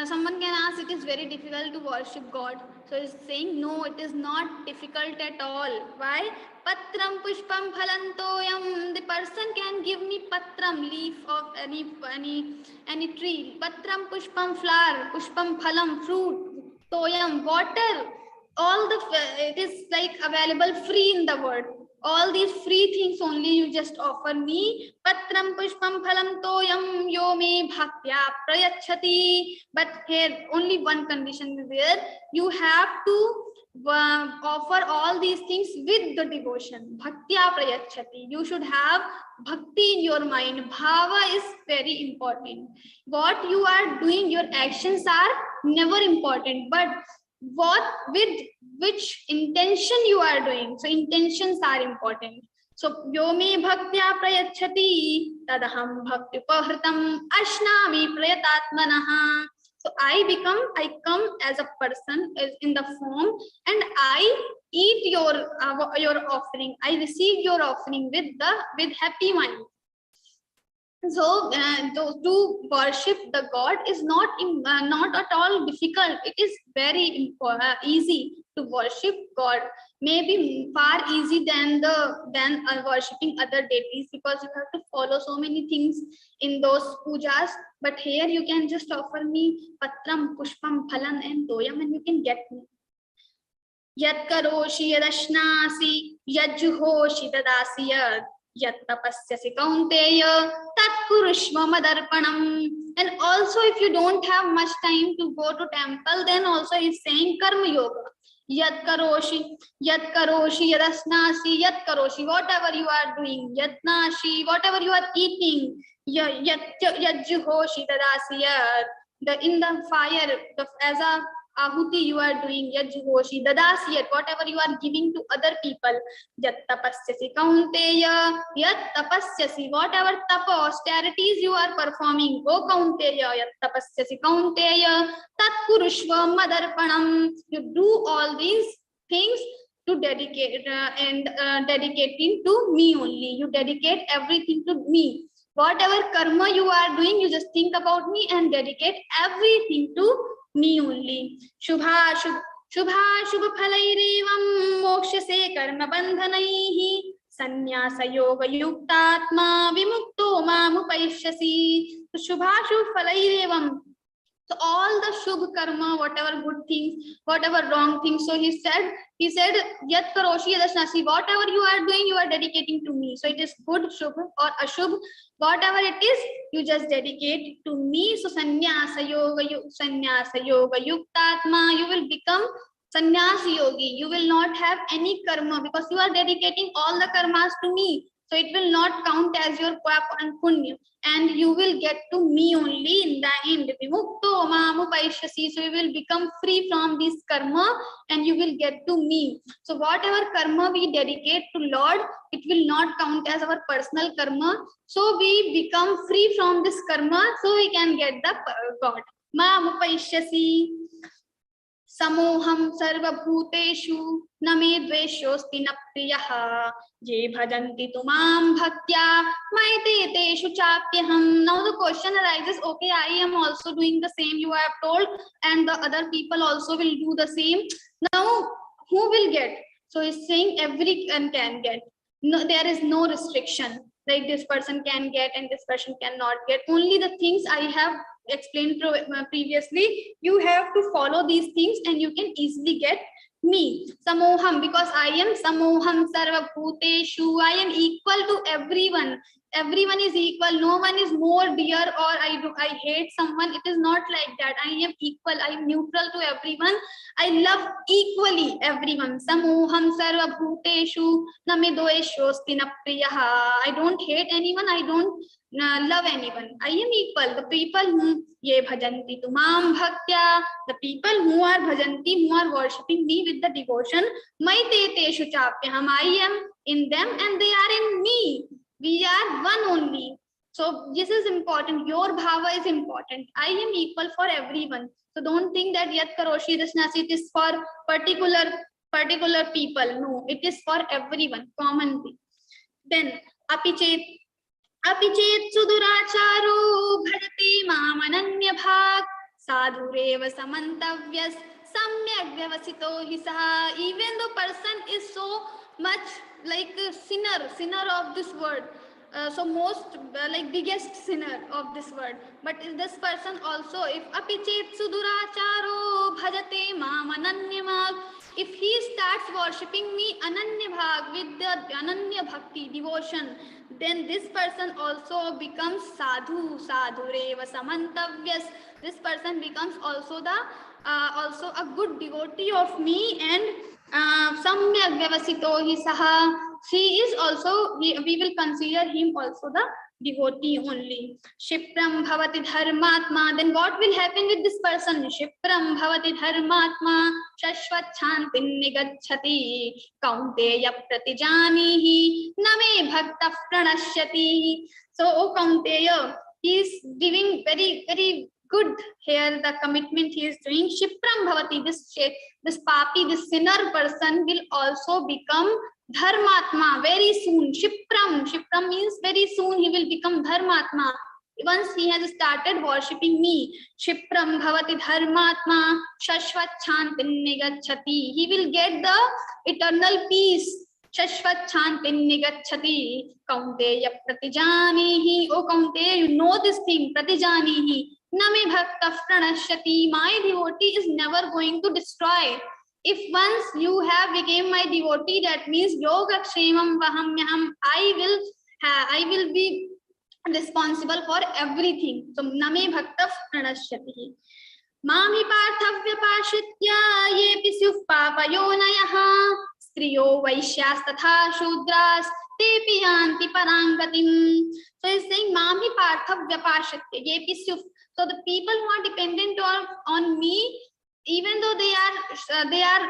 someone can ask, it is very difficult to worship God. So he's saying, no, it is not difficult at all. Why? Patram pushpam phalantoyam. The person can give me patram, leaf of any tree. Patram pushpam, flower. Pushpam phalam, fruit. Toyam, water. All it is like available free in the world. all these free things only you just offer me. Patram pushpam phalam toyam yo me bhaktya prayachati. But here only one condition is there. You have to offer all these things with the devotion. Bhaktya prayachati. You should have bhakti in your mind. Bhava is very important. What you are doing, your actions are never important, but what with which intention you are doing. So intentions are important. So yo me bhaktya prayachati tadaham bhakti upahritam ashnami prayatatmanaha. So I come as a person, as in the form, and I eat your offering. I receive your offering with happy mind. So to worship the God is not at all difficult. It is very easy to worship God. Maybe far easy than worshipping other deities, because you have to follow so many things in those pujas. But here you can just offer me patram pushpam phalam and toyam, and you can get me. Yat karoshi yadashnasi yajjuhoshi dadasi yad yat tapasyasi kaunteya tat kurushva madarpanam. And also, if you don't have much time to go to temple, then also he's saying karma yoga. Yat karoshi yadasnasi yat karoshi, whatever you are doing, yadnashi, whatever you are eating, yajjuhoshi dadasi yad, in the fire, as a ahuti you are doing, yajjuhoshi dadasi yat, whatever you are giving to other people, yat tapasyasi kaunteya, yat tapasyasi, whatever tapa austerities you are performing, o kaunteya, yat tapasyasi kaunteya tat kurushva madarpanam. You do all these things to dedicate dedicating to me only. You dedicate everything to me. Whatever karma you are doing, you just think about me and dedicate everything to me only. Shubha shubha phalairevam mokshase karma bandhanaihi sannyasa yoga yuktatma vimukto mamupaishyasi. So shubha phalairevam. So all the shubh karma, whatever good things, whatever wrong things. So he said, yat karoshi yadasnasi, whatever you are doing, you are dedicating to me. So it is good shubh or ashubh, whatever it is, you just dedicate to me. So sannyasa yoga yuktatma, you will become sannyasi yogi. You will not have any karma, because you are dedicating all the karmas to me. So it will not count as your pap and punya, and you will get to me only in the end. Vimukto mamupaishyasi. So you will become free from this karma and you will get to me. So whatever karma we dedicate to Lord, it will not count as our personal karma. So we become free from this karma, so we can get the God. Mamupaishyasi. Samoham sarvabhuteshu name dveshosti na priyaha ye bhajanti tumam bhaktya maite teshu chapyaham. Now the question arises, okay, I am also doing the same you have told, and the other people also will do the same. Now who will get? So he's saying everyone can get. No, there is no restriction, like this person can get and this person cannot get. Only the things I have explained previously, you have to follow these things and you can easily get me. Samoham, because I am samoham sarva bhuteshu, I am equal to everyone. Everyone is equal. No one is more dear or I hate someone. It is not like that. I am equal. I am neutral to everyone. I love equally everyone. Samoham sarva bhuteshu name dveshosti na priyaha. I don't hate anyone. I don't love anyone. I am equal. The people who ye bhajanti tumam bhaktya, the people who are bhajanti, who are worshipping me with the devotion, maite teshu chapyaham, I am in them and they are in me. We are one only. So this is important. Your bhava is important. I am equal for everyone. So don't think that yat karoshi dasnasi, it is for particular people. No, it is for everyone, common thing. Then apichet suduracharo bhajati mamananya bhag sadhureva samantavyas samyak vyavasito hisaha. Even the person is so much like a sinner of this world, so most like biggest sinner of this world, but this person also, if apichet suduracharo bhajate mamananya bhag, If he starts worshipping me ananya bhag with the ananya bhakti devotion, then this person also becomes sadhu, sadhureva samantavyas. This person becomes also the also a good devotee of me, and samyak vyavasito hi saha. He is also, we will consider him also the devotee only. Shipram bhavati dharmatma. Then what will happen with this person? Shipram bhavati dharmatma shashvat shantin nigacchati kaunteya pratijanihi name bhakta pranashyati. So, O Kaunteya, he is giving very good here the commitment he is doing. Shipram bhavati, this papi, this sinner person will also become dharmatma very soon. Shipram means very soon he will become dharmatma once he has started worshipping me. Shipram bhavati dharmatma shashvat shantin nigacchati. He will get the eternal peace. Shashvat shantin nigacchati kaunteya pratijanihi. O Kaunteya, you know this thing, pratijanihi. Name bhakta pranashyati. My devotee is never going to destroy. If once you have become my devotee, that means yoga kshemam vahamyaham. I will be responsible for everything. So name bhakta pranashyati. Mami parthavyapashitya yepi syuh papayonayah striyo vaishyas tatha shudras tepi yanti parangatim. So he's saying mami parthavyapashitya yepi syuh. So the people who are dependent on me, even though they are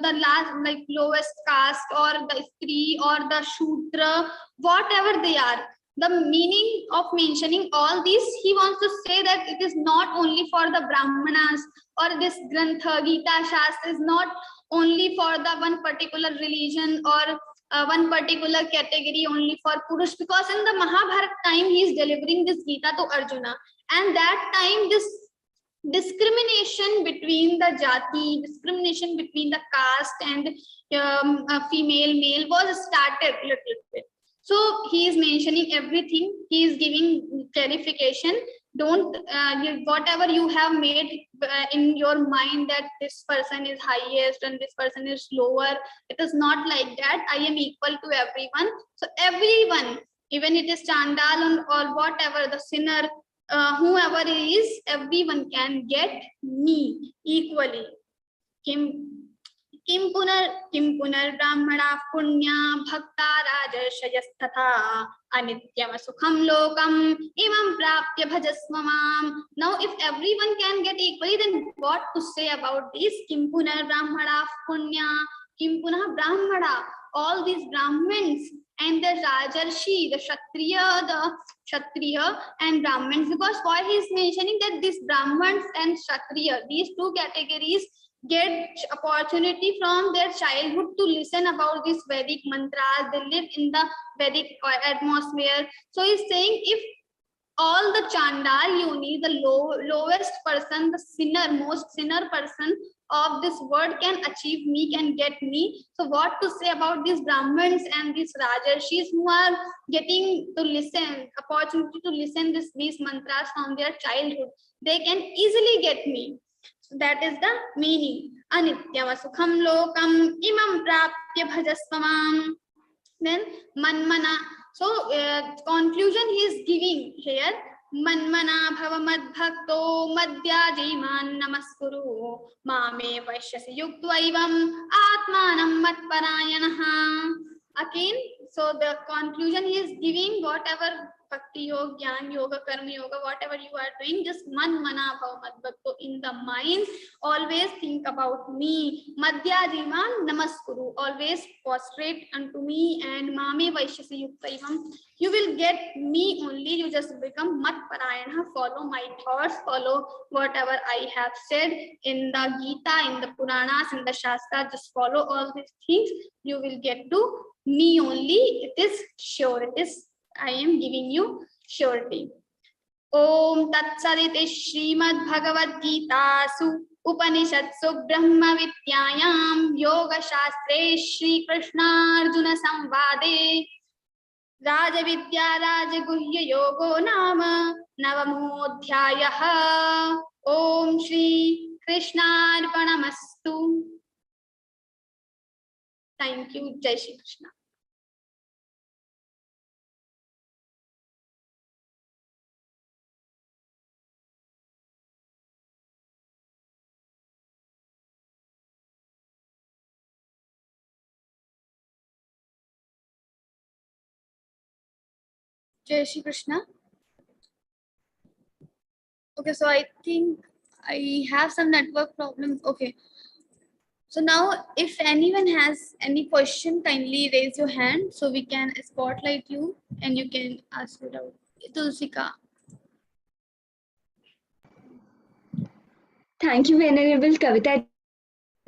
the last, like lowest caste or the Stri or the Shudra, whatever they are, the meaning of mentioning all these, he wants to say that it is not only for the Brahmanas, or this Grantha Geeta Shastra is not only for the one particular religion or one particular category only for Purush, because in the Mahabharata time he is delivering this Geeta to Arjuna, and that time this discrimination between the jati, discrimination between the caste and female, male was started a little bit. So he is mentioning everything. He is giving clarification. Don't whatever you have made in your mind that this person is highest and this person is lower. It is not like that. I am equal to everyone. So everyone, even it is Chandal or whatever, the sinner, whoever it is, everyone can get me equally. Kim punar brahmana punya bhakta rajarshayasthatha anityam sukham lokam imam prapya bhajasmamam. Now if everyone can get equally, then what to say about this? Kim punar brahmana punya, kim punah brahmana, all these Brahmins and the Rajarshi, the Kshatriya and Brahmins, because why he is mentioning that these Brahmins and Kshatriya, these two categories get opportunity from their childhood to listen about these Vedic mantras. They live in the Vedic atmosphere. So he's saying if all the Chandal Yoni, the lowest person, the sinner, most sinner person of this world can achieve me, can get me. So what to say about these Brahmins and these Rajarshis who are getting to listen, opportunity to listen these mantras from their childhood? They can easily get me. So that is the meaning. Anityam sukham lokam imam prapya bhajasvamam. Then manmana. So conclusion he is giving here. Manmana bhava madbhakto madhyajiman namaskuru mame vaishyasi yuktvaivam atmanam matparayanaha. Again, so the conclusion he is giving, whatever bhakti yoga, jnana yoga, karma yoga, whatever you are doing, just manmana bhava madbhakto, in the mind always think about me. Madhyajiman namaskuru, always prostrate unto me, and mame vaishyasi yuktaivam, you will get me only. You just become matparayana, follow my thoughts, follow whatever I have said in the Geeta, in the Puranas, in the Shastra, just follow all these things. You will get to me only. It is sure. It is, I am giving you surety. Om Tat Saditi Śrīmad-Bhagavadgītā Upanishadsu Brahma Vidyayam Yoga Shastre Shri Krishna Arjuna Samvade Rajavidya Rajaguhya Yogo Nama Navamodhyayaha. Om Shri Krishna Arpanamastu. Thank you. Jai Shri Krishna. Jai Shri Krishna. Okay, so I think I have some network problems. Okay. So now, if anyone has any question, kindly raise your hand so we can spotlight you and you can ask it out. Tulsika. Thank you, Venerable Kavita,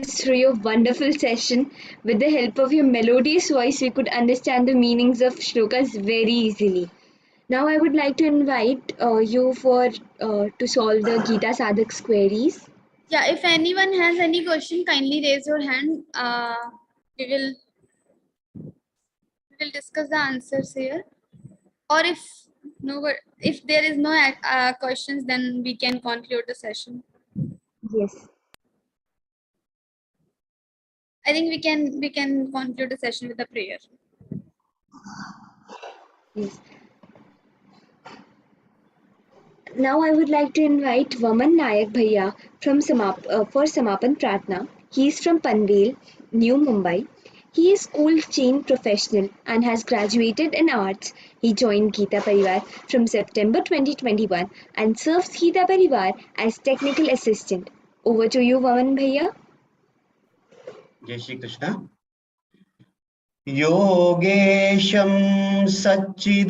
through your wonderful session. With the help of your melodious voice, we could understand the meanings of shlokas very easily. Now, I would like to invite you for to solve the Gita Sadhak's queries. Yeah, if anyone has any question, kindly raise your hand. We will discuss the answers here. Or if there is no questions, then we can conclude the session. Yes. I think we can conclude the session with a prayer. Yes. Now I would like to invite Vaman Nayak Bhaiya for Samapan Pratna. He is from Panvel, New Mumbai. He is school trained professional and has graduated in arts. He joined Geeta Parivar from September 2021 and serves Geeta Parivar as technical assistant. Over to you, Vaman Bhaiya. जय श्री कृष्ण योगेशं सच्चिदानन्दं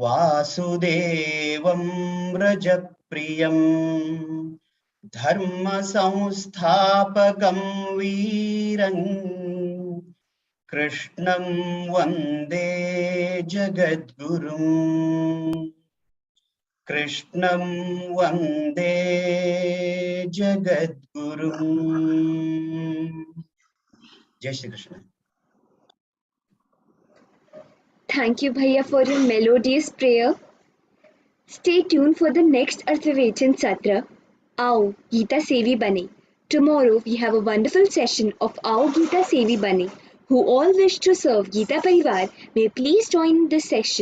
वासुदेवं रजप्रियं धर्मसंस्थापकं वीरं कृष्णं वन्दे जगद्गुरुम् कृष्णं वन्दे जगद्गुरुम् जय Shri Krishna Thank you, Bhaiya, for your melodious prayer. Stay tuned for the next Arthavechan Satra. Aao Geeta Sevi Bane. Tomorrow we have a wonderful session of Aao Geeta Sevi Bane. Who all wish to serve Geeta Parivar may please join this session.